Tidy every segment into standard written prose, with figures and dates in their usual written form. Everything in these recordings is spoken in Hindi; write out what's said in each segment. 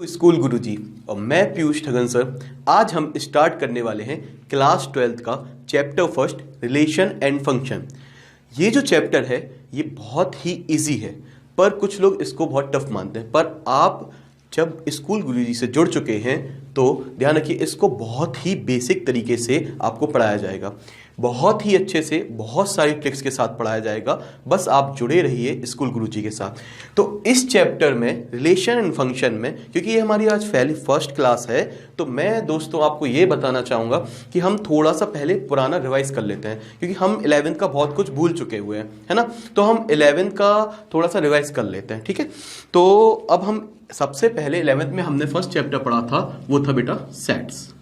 स्कूल गुरुजी और मैं पीयूष ठगन सर। आज हम स्टार्ट करने वाले हैं क्लास 12th का chapter first relation and function. ये जो चैप्टर है ये बहुत ही इजी है, पर कुछ लोग इसको बहुत टफ मानते हैं। पर आप जब स्कूल गुरुजी से जुड़ चुके हैं तो ध्यान रखिए, इसको बहुत ही बेसिक तरीके से आपको पढ़ाया जाएगा, बहुत ही अच्छे से, बहुत सारी ट्रिक्स के साथ पढ़ाया जाएगा। बस आप जुड़े रहिए स्कूल गुरुजी के साथ। तो इस चैप्टर में रिलेशन एंड फंक्शन में, क्योंकि ये हमारी आज पहली फर्स्ट क्लास है, तो मैं दोस्तों आपको ये बताना चाहूँगा कि हम थोड़ा सा पहले पुराना रिवाइज कर लेते हैं, क्योंकि हम 11th का बहुत कुछ भूल चुके हुए हैं, है ना। तो हम 11th का थोड़ा सा रिवाइज कर लेते हैं, ठीक है। तो अब हम सबसे पहले 11th में हमने फर्स्ट चैप्टर पढ़ा था, वो था बेटा सेट्स,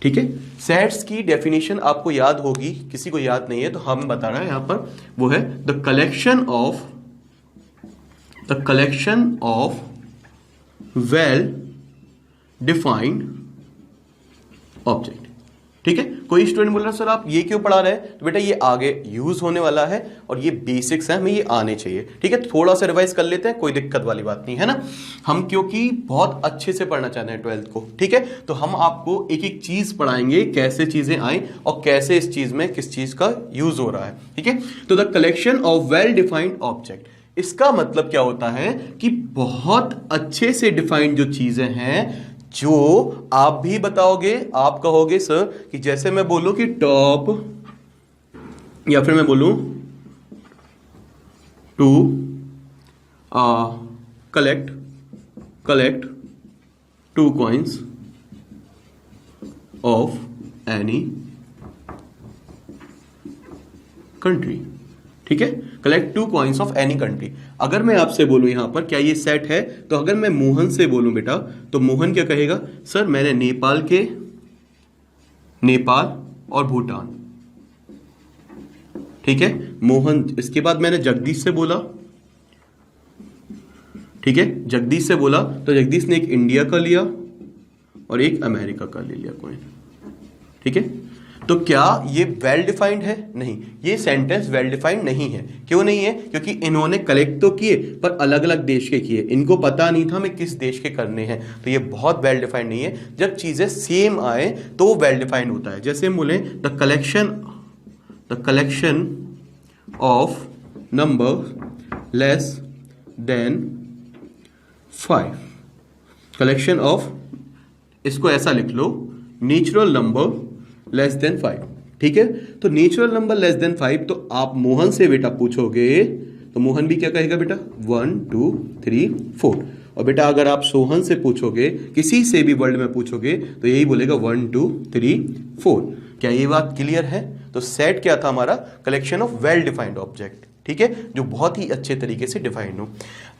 ठीक है। सेट्स की डेफिनेशन आपको याद होगी, किसी को याद नहीं है तो हम बता रहे हैं यहां पर, वो है the collection of well defined object, ठीक है। कोई स्टूडेंट बोल रहा है सर आप ये क्यों पढ़ा रहे हैं, तो बेटा ये आगे यूज होने वाला है और ये बेसिक्स है, हमें ये आने चाहिए, ठीक है। थोड़ा सा रिवाइज कर लेते हैं, कोई दिक्कत वाली बात नहीं है ना। हम क्योंकि बहुत अच्छे से पढ़ना चाहते हैं 12th को, ठीक है। तो हम आपको एक एक चीज पढ़ाएंगे, कैसे चीजें आई और कैसे इस चीज में किस चीज का यूज हो रहा है, ठीक है। तो the collection of well defined object, इसका मतलब क्या होता है कि बहुत अच्छे से डिफाइंड जो चीजें हैं, जो आप भी बताओगे, आप कहोगे सर कि जैसे मैं बोलूं कि टॉप, या फिर मैं बोलूं to collect 2 coins of any country, ठीक है। Collect 2 coins of any country. अगर मैं आपसे बोलूं यहां पर क्या ये सेट है, तो अगर मैं मोहन से बोलूं बेटा, तो मोहन क्या कहेगा, सर मैंने नेपाल और भूटान, ठीक है मोहन। इसके बाद मैंने जगदीश से बोला, ठीक है, जगदीश से बोला तो जगदीश ने एक इंडिया का लिया और एक अमेरिका का ले लिया कॉइन, ठीक है। तो क्या ये वेल डिफाइंड है? नहीं, ये सेंटेंस वेल डिफाइंड नहीं है। क्यों नहीं है? क्योंकि इन्होंने कलेक्ट तो किए पर अलग अलग देश के किए, इनको पता नहीं था मैं किस देश के करने हैं, तो ये बहुत वेल डिफाइंड नहीं है। जब चीजें सेम आए तो वो वेल डिफाइंड होता है। जैसे हम बोले the collection of number less than 5, collection of, इसको ऐसा लिख लो, नेचुरल नंबर लेस देन 5, ठीक है। तो नेचुरल नंबर लेस देन 5, तो आप मोहन से बेटा पूछोगे तो मोहन भी क्या कहेगा बेटा 1 2 3 4। और बेटा अगर आप सोहन से पूछोगे, किसी से भी वर्ल्ड में पूछोगे, तो यही बोलेगा 1 2 3 4। क्या ये बात क्लियर है? तो सेट क्या था हमारा, collection of well defined object, ठीक है, जो बहुत ही अच्छे तरीके से डिफाइंड हो।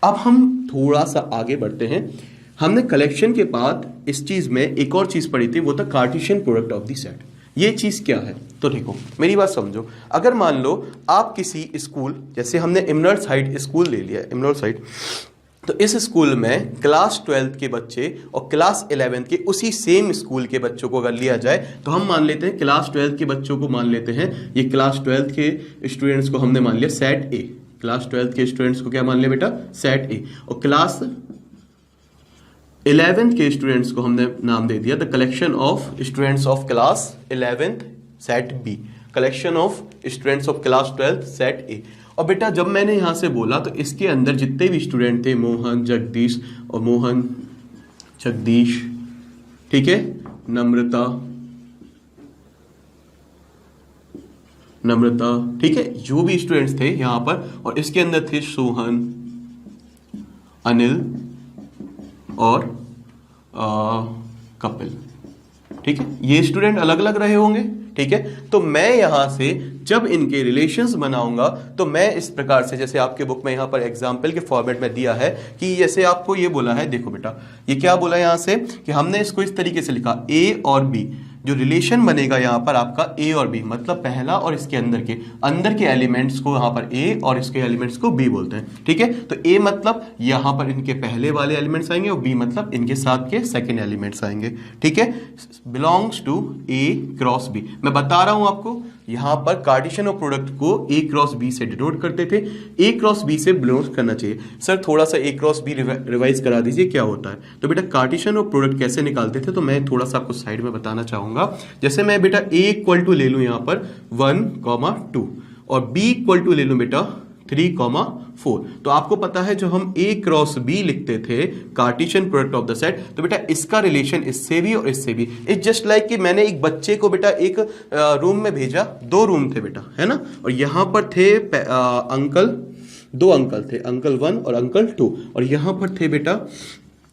अब हम थोड़ा सा आगे बढ़ते हैं। हमने कलेक्शन के बाद इस चीज में एक और चीज पढ़ी थी, वो था Cartesian product of the set. ये चीज क्या है? तो देखो मेरी बात समझो, अगर मान लो आप किसी स्कूल, जैसे हमने इमरल्ड साइड स्कूल ले लिया, इमरल्ड साइड, तो इस स्कूल में क्लास 12th के बच्चे और क्लास 11th के उसी सेम स्कूल के बच्चों को अगर लिया जाए, तो हम मान लेते हैं क्लास 12th के बच्चों को मान लेते हैं, ये क्लास 12th के स्टूडेंट्स को हमने मान लिया सेट ए, क्लास 12th के स्टूडेंट्स को क्या मान लिया बेटा, सेट ए। और क्लास 11th के स्टूडेंट्स को हमने नाम दे दिया the collection of students of class 11th set B, collection of students of class 12th set A. और बेटा जब मैंने यहां से बोला तो इसके अंदर जितने भी स्टूडेंट थे, मोहन, जगदीश और मोहन, जगदीश, ठीक है, नम्रता, ठीक है, जो भी स्टूडेंट्स थे यहां पर, और इसके अंदर थे सोहन, अनिल और कपिल, ठीक है। ये स्टूडेंट अलग अलग रहे होंगे, ठीक है। तो मैं यहां से जब इनके रिलेशंस बनाऊंगा तो मैं इस प्रकार से, जैसे आपके बुक में यहां पर एग्जाम्पल के फॉर्मेट में दिया है कि जैसे आपको ये बोला है, देखो बेटा ये क्या बोला यहां से कि हमने इसको इस तरीके से लिखा, ए और बी, जो रिलेशन बनेगा यहां पर आपका ए और बी, मतलब पहला और इसके अंदर के एलिमेंट्स को यहां पर ए और इसके एलिमेंट्स को बी बोलते हैं, ठीक है। तो ए मतलब यहां पर इनके पहले वाले एलिमेंट्स आएंगे और बी मतलब इनके साथ के सेकंड एलिमेंट्स आएंगे, ठीक है। Belongs to A cross B, मैं बता रहा हूं आपको यहाँ पर कार्टेशियन ऑफ प्रोडक्ट को ए क्रॉस बी से डिनोट करते थे, ए क्रॉस बी से बिलोंग करना चाहिए। सर थोड़ा सा ए क्रॉस बी रिवाइज करा दीजिए क्या होता है। तो बेटा कार्टेशियन ऑफ प्रोडक्ट कैसे निकालते थे, तो मैं थोड़ा सा आपको साइड में बताना चाहूंगा। जैसे मैं बेटा ए इक्वल टू ले लूँ यहाँ पर 1, 2 और बी इक्वल टू ले लूँ बेटा 3, 4। तो आपको पता है जो हम ए क्रॉस बी लिखते थे Cartesian product of the set, तो बेटा इसका रिलेशन इससे भी और इससे भी इज जस्ट लाइक कि मैंने एक बच्चे को बेटा एक रूम में भेजा, 2 रूम थे बेटा, है ना, और यहां पर थे दो अंकल थे, अंकल 1 और अंकल 2, और यहां पर थे बेटा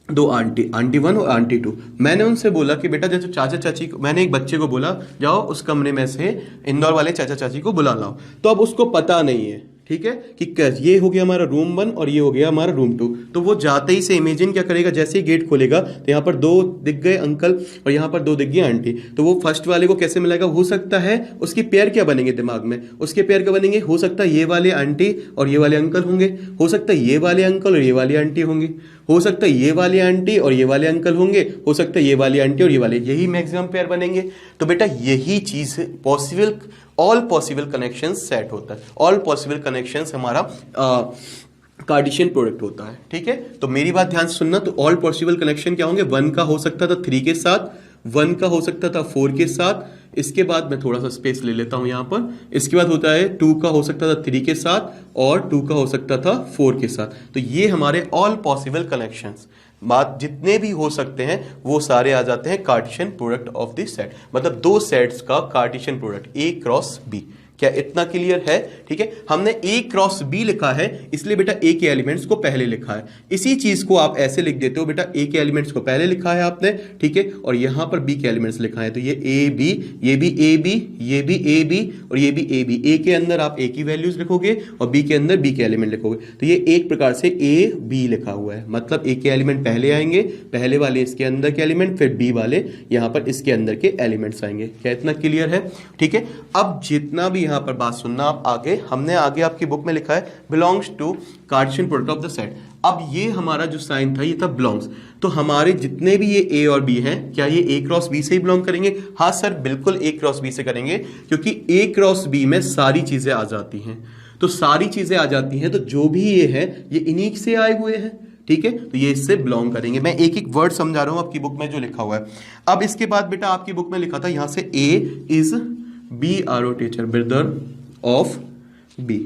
2 आंटी, आंटी 1 और आंटी 2। मैंने उनसे बोला कि बेटा जैसे चाचा चाची को, मैंने एक बच्चे को बोला जाओ उस कमरे में से इंदौर वाले चाचा चाची को बुला लाओ, तो अब उसको पता नहीं है, ठीक है, कि ये हो गया हमारा रूम 1 और ये हो गया हमारा रूम 2। तो वो जाते ही से इमेजिन क्या करेगा, जैसे ही गेट खोलेगा तो यहाँ पर 2 दिख गए अंकल और यहाँ पर 2 दिख गए आंटी, तो वो फर्स्ट वाले को कैसे मिलेगा, हो सकता है उसकी पेयर क्या बनेंगे दिमाग में, उसके पेयर क्या बनेंगे, हो सकता है ये वाले आंटी और ये वाले अंकल होंगे, हो सकता है ये वाले अंकल और ये वाली आंटी होंगी, हो सकता है ये वाली आंटी और ये वाले अंकल होंगे, हो सकता है ये वाली आंटी और ये वाले, यही मैक्सिमम पेयर बनेंगे। तो बेटा यही चीज possible, all possible connections set होता है, ऑल पॉसिबल कनेक्शंस हमारा कार्टेशियन प्रोडक्ट होता है, ठीक है। तो मेरी बात ध्यान से सुनना, तो ऑल पॉसिबल कनेक्शन क्या होंगे, 1 का हो सकता था 3 के साथ, 1 का हो सकता था 4 के साथ, इसके बाद मैं थोड़ा सा स्पेस ले लेता हूं यहां पर, इसके बाद होता है 2 का हो सकता था 3 के साथ और 2 का हो सकता था 4 के साथ। तो ये हमारे ऑल पॉसिबल कनेक्शंस, बात जितने भी हो सकते हैं वो सारे आ जाते हैं Cartesian product of this set, मतलब 2 सेट्स का Cartesian product A cross B. क्या इतना क्लियर है, ठीक है। हमने ए क्रॉस बी लिखा है इसलिए बेटा ए के एलिमेंट्स को पहले लिखा है, इसी चीज को आप ऐसे लिख देते हो बेटा, ए के एलिमेंट्स को पहले लिखा है आपने, ठीक है, और यहां पर बी के एलिमेंट्स लिखा है, तो ये ए बी, ये भी ए बी, ये भी ए बी और ये भी ए बी। ए के अंदर आप ए की वैल्यूज लिखोगे और बी के अंदर बी के एलिमेंट लिखोगे, तो ये एक प्रकार से ए बी लिखा हुआ है, मतलब ए के एलिमेंट पहले आएंगे, पहले वाले इसके अंदर के एलिमेंट, फिर बी वाले यहां पर इसके अंदर के एलिमेंट्स आएंगे। क्या इतना क्लियर है, ठीक है। अब जितना भी यहां पर बात सुनना आप आगे, हमने आगे आपकी बुक में लिखा है belongs to Cartesian product of the set. अब ये हमारा जो साइन था ये था बिलोंग्स, तो हमारे जितने भी ये ए और बी हैं क्या ये ए क्रॉस बी से ही बिलोंग करेंगे, हाँ सर बिल्कुल ए क्रॉस बी से करेंगे, क्योंकि ए क्रॉस बी में सारी चीजें आ जाती हैं, तो सारी चीजें आ जाती हैं, तो जो भी ये है ये इन्हीं से आए हुए हैं, ठीक है, तो ये इससे बिलोंग करेंगे। मैं एक एक वर्ड समझा रहा हूं आपकी बुक में जो लिखा हुआ है। अब इसके बाद बेटा आपकी बुक में लिखा था यहां से A is B R teacher brother of B,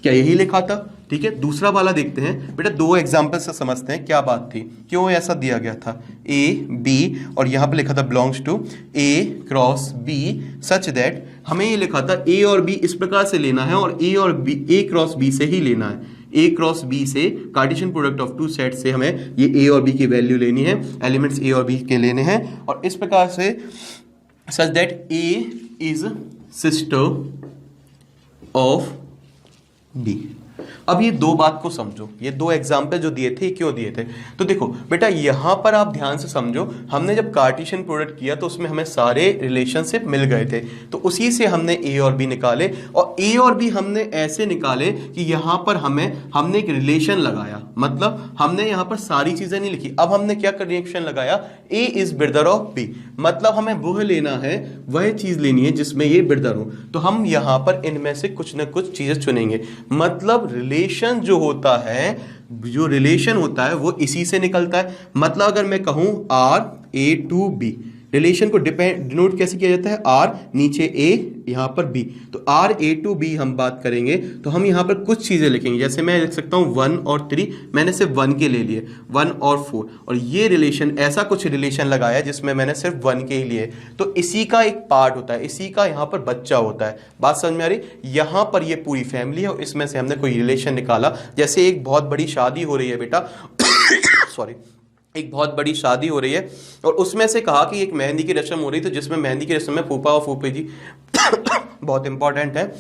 क्या यही लिखा था, ठीक है। दूसरा वाला देखते हैं बेटा, 2 एग्जांपल से समझते हैं क्या बात थी, क्यों ऐसा दिया गया था, ए बी और यहां पे लिखा था belongs to A cross B such that, हमें ये लिखा था ए और बी इस प्रकार से लेना है और ए और बी ए क्रॉस बी से ही लेना है, ए क्रॉस बी से कार्टेशियन प्रोडक्ट ऑफ 2 सेट से हमें ये ए और बी की वैल्यू लेनी है, एलिमेंट्स ए और बी के लेने हैं, और इस प्रकार से such that A is sister of B. अब ये 2 बात को समझो, ये 2 एग्जाम्पल जो दिए थे क्यों दिए थे, तो देखो बेटा यहां पर आप ध्यान से समझो, हमने जब कार्टेशियन प्रोडक्ट किया तो उसमें हमें सारे रिलेशनशिप मिल गए थे, तो उसी से हमने ए और बी निकाले, और ए और बी हमने ऐसे निकाले कि यहां पर हमने एक रिलेशन लगाया, मतलब हमने यहां पर सारी चीजें नहीं लिखी। अब हमने क्या रिएक्शन लगाया, ए इज ब्रदर ऑफ बी, मतलब हमें वह लेना है, वह चीज लेनी है जिसमें ये ब्रदर हो, तो हम यहां पर इनमें से कुछ ना कुछ चीजें चुनेंगे, मतलब रिलेशन जो होता है, जो रिलेशन होता है वो इसी से निकलता है। मतलब अगर मैं कहूं R A to B, relation को डिनोट कैसे किया जाता है, आर नीचे ए यहां पर बी, तो आर ए टू बी हम बात करेंगे तो हम यहां पर कुछ चीजें लिखेंगे, जैसे मैं लिख सकता हूं 1 और 3, मैंने सिर्फ 1 के ले लिए, 1 और 4, और ये रिलेशन ऐसा कुछ रिलेशन लगाया जिसमें मैंने सिर्फ 1 के ही लिए, तो इसी का एक पार्ट होता है, इसी का यहां पर बच्चा होता है। बात समझ में आ रही, यहां पर ये पूरी फैमिली है और इसमें से हमने कोई रिलेशन निकाला, जैसे एक बहुत बड़ी शादी हो रही है बेटा सॉरी, एक बहुत बड़ी शादी हो रही है और उसमें से कहा कि एक मेहंदी की रस्म हो रही, तो जिसमें मेहंदी की रस्म में फूफा और फूफी जी बहुत इंपॉर्टेंट है,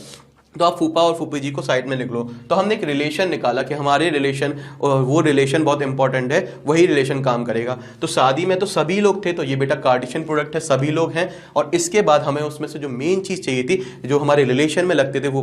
तो आप फूफा और फूफी जी को साइड में लिख लो। तो हमने एक रिलेशन निकाला कि हमारे रिलेशन और वो रिलेशन बहुत इंपॉर्टेंट है, वही रिलेशन काम करेगा। तो शादी में तो सभी लोग थे, तो ये बेटा कार्टेशियन प्रोडक्ट है, सभी लोग हैं, और इसके बाद हमें उसमें से जो मेन चीज चाहिए थी, जो हमारे रिलेशन में लगते थे वो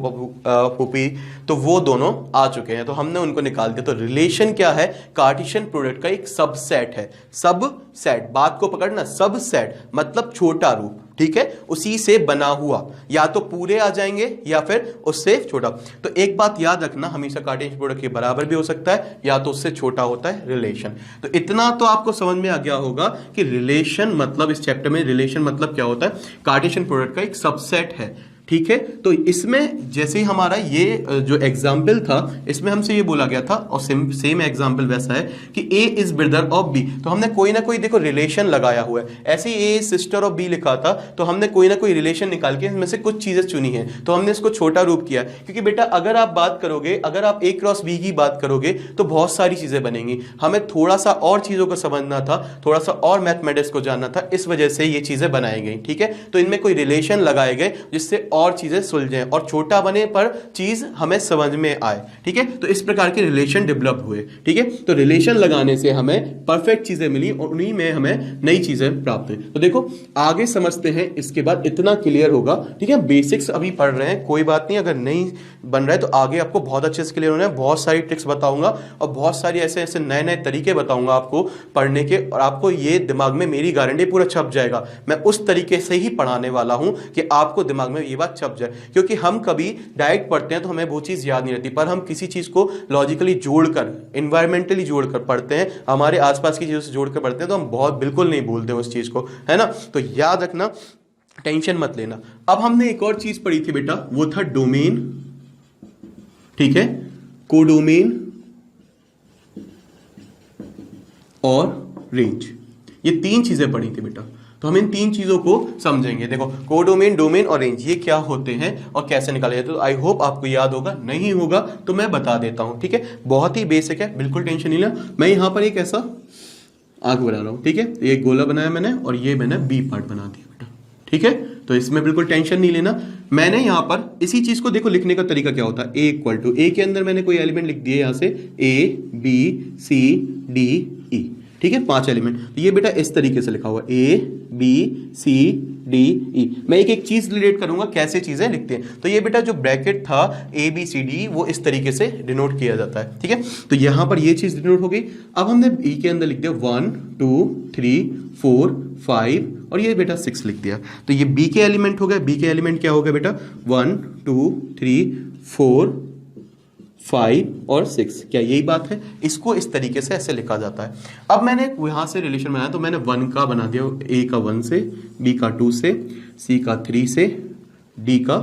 फूफी, तो वो दोनों आ चुके हैं, तो हमने उनको निकाल दिया। तो रिलेशन क्या है, कार्टेशियन प्रोडक्ट का एक सबसेट है, सबसेट, बात को पकड़ना, सबसेट मतलब छोटा रूप, ठीक है, उसी से बना हुआ, या तो पूरे आ जाएंगे या फिर उससे छोटा। तो एक बात याद रखना, हमेशा कार्टेशियन प्रोडक्ट के बराबर भी हो सकता है या तो उससे छोटा होता है रिलेशन। तो इतना तो आपको समझ में आ गया होगा कि रिलेशन मतलब, इस चैप्टर में रिलेशन मतलब क्या होता है, कार्टेशियन प्रोडक्ट का एक सबसेट है। ठीक है, तो इसमें जैसे ही हमारा ये जो एग्जाम्पल था, इसमें हमसे ये बोला गया था, और सेम एग्जाम्पल वैसा है कि ए इज ब्रदर ऑफ बी, तो हमने कोई ना कोई देखो रिलेशन लगाया हुआ है। ऐसे ही ए सिस्टर ऑफ बी लिखा था, तो हमने कोई ना कोई रिलेशन निकाल के इसमें से कुछ चीजें चुनी है, तो हमने इसको छोटा रूप किया। क्योंकि बेटा अगर आप बात करोगे, अगर आप ए क्रॉस बी की बात करोगे तो बहुत सारी चीजें बनेंगी, हमें थोड़ा सा और चीजों को समझना था, थोड़ा सा और मैथमेटिक्स को जानना था, इस वजह से ये चीजें बनाई गई। ठीक है, तो इनमें कोई रिलेशन लगाए गए जिससे और चीजें सुलझें और छोटा बने पर चीज हमें समझ में आए। ठीक है, तो इस प्रकार के रिलेशन डेवलप हुए। ठीक है, तो रिलेशन लगाने से हमें परफेक्ट चीजें मिली और उन्हीं में हमें नई चीजें प्राप्त हुई। तो देखो आगे समझते हैं, इसके बाद इतना क्लियर होगा। ठीक है, बेसिक्स अभी पढ़ रहे हैं, कोई बात नहीं, अगर नहीं बन रहा है तो आगे आपको बहुत अच्छे से क्लियर होना है। बहुत सारी ट्रिक्स बताऊंगा और बहुत सारी ऐसे ऐसे नए नए तरीके बताऊंगा आपको पढ़ने के, और आपको ये दिमाग में मेरी गारंटी पूरा छप जाएगा। मैं उस तरीके से ही पढ़ाने वाला हूं कि आपको दिमाग में ये बात छप जाए। क्योंकि हम कभी डायरेक्ट पढ़ते हैं तो हमें वो चीज याद नहीं रहती, पर हम किसी चीज को लॉजिकली जोड़कर, एनवायरमेंटली जोड़कर पढ़ते हैं, हमारे आसपास की चीजों से जोड़कर पढ़ते हैं, तो हम बहुत बिल्कुल नहीं भूलते उस चीज को, है ना। तो याद रखना, टेंशन मत लेना। अब हमने एक और चीज पढ़ी थी बेटा, वो था डोमेन। ठीक है, कोडोमेन और रेंज, ये तीन चीजें पढ़ी थी बेटा। तो हम इन तीन चीजों को समझेंगे। देखो कोडोमेन, डोमेन और रेंज, ये क्या होते हैं और कैसे निकाले जाते हैं। तो आई होप आपको याद होगा, नहीं होगा तो मैं बता देता हूं। ठीक है, बहुत ही बेसिक है, बिल्कुल टेंशन नहीं लेना। मैं यहां पर एक ऐसा आंख बना रहा हूं। ठीक है, एक गोला बनाया मैंने और ये मैंने बी पार्ट बना दिया बेटा। ठीक है, तो इसमें बिल्कुल टेंशन नहीं लेना। मैंने यहां पर इसी चीज को देखो, लिखने का तरीका क्या होता है, ए इक्वल टू, ए के अंदर मैंने कोई एलिमेंट लिख दिए यहां से, A B C D E. ठीक है, 5 एलिमेंट। तो ये बेटा इस तरीके से लिखा हुआ, A B C D E. मैं एक एक चीज रिलेट करूंगा कैसे चीजें लिखते हैं। तो ये बेटा जो ब्रैकेट था ए बी सी डी, वो इस तरीके से डिनोट किया जाता है। ठीक है, तो यहां पर ये चीज डिनोट हो गई। अब हमने ई के अंदर लिख दिया 1 2 3 4 5 और ये बेटा 6 लिख दिया। तो ये बी के एलिमेंट हो गए। बी के एलिमेंट क्या हो गए बेटा, 1 2 3 4 5 और 6। क्या यही बात है, इसको इस तरीके से ऐसे लिखा जाता है। अब मैंने यहां से रिलेशन बनाया, तो मैंने 1 का बना दिया, ए का 1 से, बी का 2 से, सी का 3 से, डी का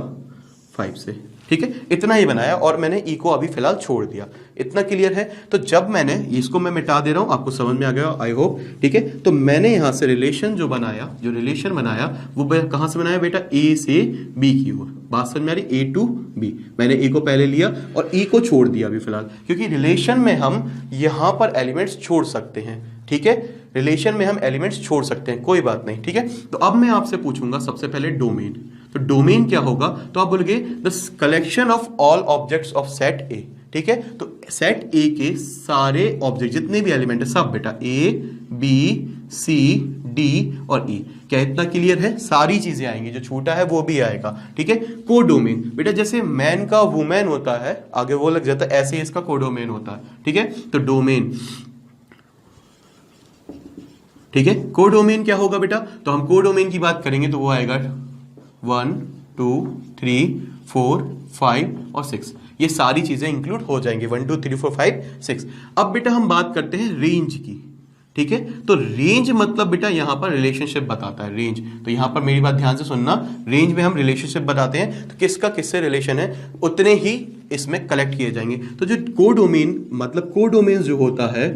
5 से। ठीक है, इतना ही बनाया और मैंने ई को अभी फिलहाल छोड़ दिया। इतना क्लियर है। तो जब मैंने इसको मैं मिटा दे रहा हूं, आपको समझ में आ गया आई होप। ठीक है, तो मैंने यहां से रिलेशन जो बनाया, जो रिलेशन बनाया वो कहां से बनाया बेटा, ए से बी की ओर। बात समझ में आ रही, ए टू बी। मैंने ए को पहले लिया और ई को छोड़ दिया अभी फिलहाल, क्योंकि रिलेशन में हम यहां पर एलिमेंट्स छोड़ सकते हैं। ठीक है, रिलेशन में हम एलिमेंट्स छोड़ सकते हैं, कोई बात नहीं। ठीक है, तो अब मैं आपसे पूछूंगा सबसे पहले डोमेन। तो डोमेन क्या होगा, तो आप बोलोगे the collection of all objects of set ए। ठीक है, तो सेट ए के सारे ऑब्जेक्ट जितने भी एलिमेंट है सब बेटा, ए बी सी डी और ई। क्या इतना क्लियर है, सारी चीजें आएंगी, जो छूटा है वो भी आएगा। ठीक है, कोडोमेन बेटा जैसे मैन का वुमेन होता है, आगे वो लग जाता है, ऐसे ही इसका कोडोमेन होता है। ठीक है, तो डोमेन, ठीक है, कोडोमेन क्या होगा बेटा, तो हम कोडोमेन की बात करेंगे तो वो आएगा 1 2 3 4 5 और 6। ये सारी चीजें इंक्लूड हो जाएंगी, 1 2 3 4 5 6। अब बेटा हम बात करते हैं रेंज की। ठीक है, तो रेंज मतलब बेटा यहां पर रिलेशनशिप बताता है, रेंज। तो यहां पर मेरी बात ध्यान से सुनना, रेंज में हम रिलेशनशिप बताते हैं, तो किसका किससे रिलेशन है उतने ही इसमें कलेक्ट किए जाएंगे। तो जो कोडोमेन मतलब कोडोमेन जो होता है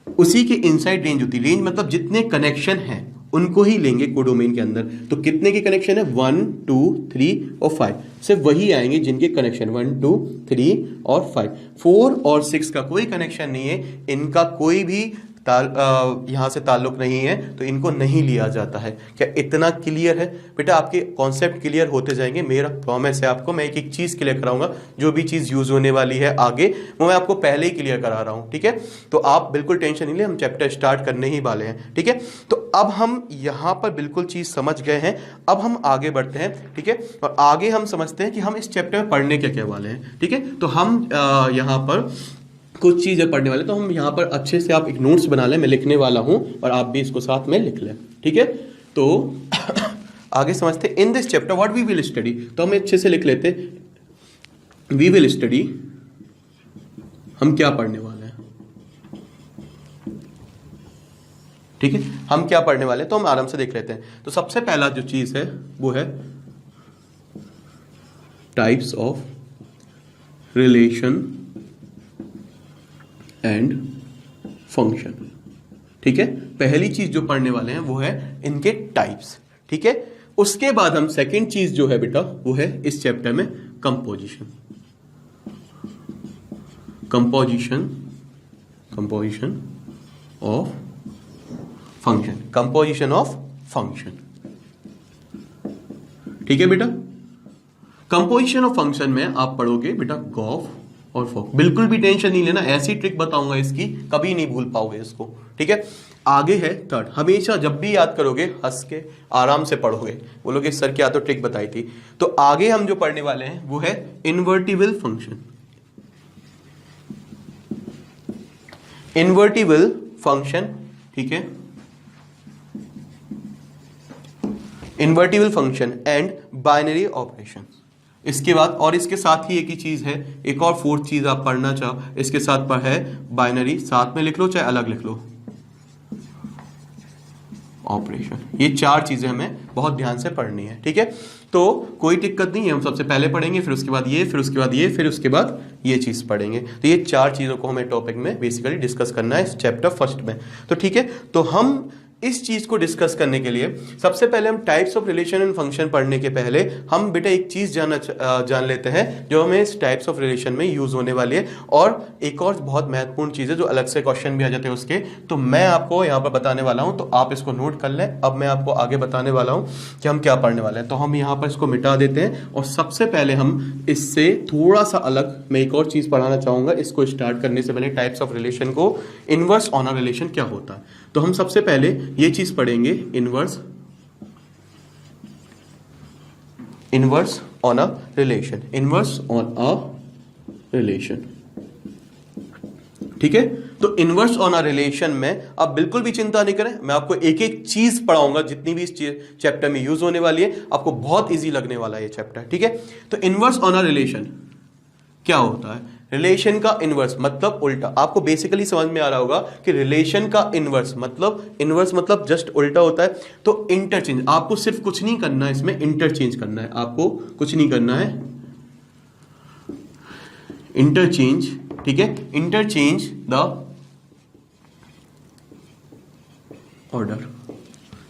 उसी के इनसाइड रेंज होती है। रेंज मतलब जितने कनेक्शन हैं उनको ही लेंगे कोडोमेन के अंदर। तो कितने के कनेक्शन है, 1 2 3 और 5, सिर्फ वही आएंगे जिनके कनेक्शन 1 2 3 और 5। 4 और 6 का कोई कनेक्शन नहीं है, इनका कोई भी यहां से ताल्लुक नहीं है, तो इनको नहीं लिया जाता है। क्या इतना क्लियर है बेटा, आपके कॉन्सेप्ट क्लियर होते जाएंगे, मेरा प्रॉमिस है आपको। मैं एक एक चीज क्लियर कराऊंगा, जो भी चीज यूज होने वाली है आगे वो मैं आपको पहले ही क्लियर करा रहा हूं। ठीक है, तो आप बिल्कुल टेंशन नहीं ले, हम चैप्टर स्टार्ट करने ही वाले हैं। ठीक है, तो अब हम यहां पर बिल्कुल चीज समझ गए हैं, अब हम आगे बढ़ते हैं। ठीक है, और आगे हम समझते हैं कि हम इस चैप्टर में पढ़ने क्या क्या वाले हैं। ठीक है, तो हम यहां पर कुछ चीजें पढ़ने वाले, तो हम यहाँ पर अच्छे से आप एक नोट्स बना लें, मैं लिखने वाला हूं और आप भी इसको साथ में लिख लें। ठीक है, तो आगे समझते in this chapter what we will study. तो हम अच्छे से लिख लेते, वी विल स्टडी, हम क्या पढ़ने वाले हैं, ठीक है, हम क्या पढ़ने वाले हैं, तो हम आराम से देख लेते हैं। तो सबसे पहला जो चीज है वो है types of relation and function, ठीक है। पहली चीज जो पढ़ने वाले हैं वो है इनके टाइप्स, ठीक है। उसके बाद हम सेकंड चीज जो है बेटा वो है इस चैप्टर में composition, composition of function, composition of function, ठीक है बेटा। कंपोजिशन ऑफ फंक्शन में आप पढ़ोगे बेटा गॉफ और फॉक, बिल्कुल भी टेंशन नहीं लेना, ऐसी ट्रिक बताऊंगा इसकी, कभी नहीं भूल पाओगे इसको, ठीक है। आगे है थर्ड, हमेशा जब भी याद करोगे हंस के आराम से पढ़ोगे, बोलोगे सर क्या तो ट्रिक बताई थी। तो आगे हम जो पढ़ने वाले हैं वो है इन्वर्टिबल फंक्शन, इन्वर्टिबल फंक्शन, ठीक है, invertible function and binary operation. इसके बाद और इसके साथ ही एक ही चीज है, एक और फोर्थ चीज आप पढ़ना चाहो इसके साथ पर है बाइनरी, साथ में लिख लो चाहे अलग लिख लो, ऑपरेशन। ये चार चीजें हमें बहुत ध्यान से पढ़नी है, ठीक है। तो कोई दिक्कत नहीं है, हम सबसे पहले पढ़ेंगे, फिर उसके बाद ये, फिर उसके बाद ये, फिर उसके बाद ये चीज पढ़ेंगे। तो ये चार चीजों को हमें टॉपिक में बेसिकली डिस्कस करना है इस चैप्टर फर्स्ट में, तो ठीक है। तो हम इस चीज को डिस्कस करने के लिए सबसे पहले हम types of relation and function पढ़ने के पहले हम बेटा एक चीज जान लेते हैं जो हमें इस टाइप्स ऑफ रिलेशन में यूज होने वाली है, और एक और बहुत महत्वपूर्ण चीज है जो अलग से क्वेश्चन भी आ जाते हैं उसके, तो मैं आपको यहाँ पर बताने वाला हूं, तो आप इसको नोट कर लें। अब मैं आपको आगे बताने वाला हूं कि हम क्या पढ़ने वाले हैं। तो हम यहाँ पर इसको मिटा देते हैं और सबसे पहले हम इससे थोड़ा सा अलग मैं एक और चीज पढ़ाना चाहूंगा इसको स्टार्ट करने से पहले, टाइप्स ऑफ रिलेशन को, इनवर्स ऑनर रिलेशन क्या होता है। तो हम सबसे पहले ये चीज पढ़ेंगे, inverse on a relation, inverse on a relation, ठीक है। तो इनवर्स ऑन अ रिलेशन में आप बिल्कुल भी चिंता नहीं करें, मैं आपको एक एक चीज पढ़ाऊंगा जितनी भी इस चैप्टर में यूज होने वाली है, आपको बहुत इजी लगने वाला है ये चैप्टर, ठीक है। तो इनवर्स ऑन अ रिलेशन क्या होता है, रिलेशन का इनवर्स मतलब उल्टा, आपको बेसिकली समझ में आ रहा होगा कि रिलेशन का इनवर्स मतलब जस्ट उल्टा होता है। तो इंटरचेंज, आपको सिर्फ कुछ नहीं करना है, इसमें इंटरचेंज करना है, आपको कुछ नहीं करना है, इंटरचेंज, ठीक है, interchange the order,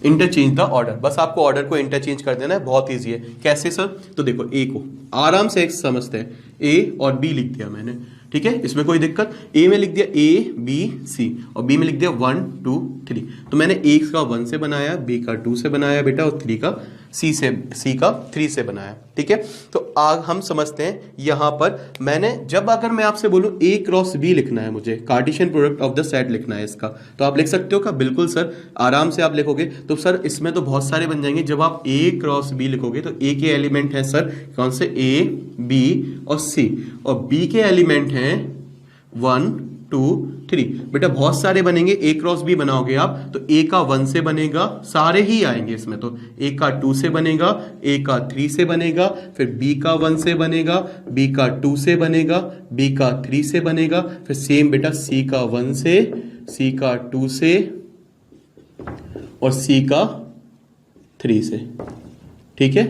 interchange the order, बस आपको ऑर्डर को इंटरचेंज कर देना है, बहुत इजी है। कैसे सर, तो देखो ए को आराम से एक समझते हैं, ए और बी लिख दिया मैंने, ठीक है, इसमें कोई दिक्कत, ए में लिख दिया ए बी सी और बी में लिख दिया 1 2 3। तो मैंने ए का 1 से बनाया, बी का 2 से बनाया बेटा, और सी का 3 से बनाया, ठीक है। तो आज हम समझते हैं यहां पर मैंने, जब अगर मैं आपसे बोलूं ए क्रॉस बी लिखना है, मुझे Cartesian product of the set लिखना है इसका, तो आप लिख सकते हो क्या, बिल्कुल सर, आराम से आप लिखोगे। तो सर इसमें तो बहुत सारे बन जाएंगे, जब आप ए क्रॉस बी लिखोगे तो ए के एलिमेंट है सर कौन से, ए बी और सी, और बी के एलिमेंट हैं 1 2 3, बेटा बहुत सारे बनेंगे। ए क्रॉस बी बनाओगे आप तो ए का 1 से बनेगा, सारे ही आएंगे इसमें, तो ए का 2 से बनेगा, ए का 3 से बनेगा, फिर बी का 1 से बनेगा, बी का 2 से बनेगा, बी का 3 से बनेगा, फिर सेम बेटा सी का 1 से, सी का 2 से और सी का 3 से, ठीक है,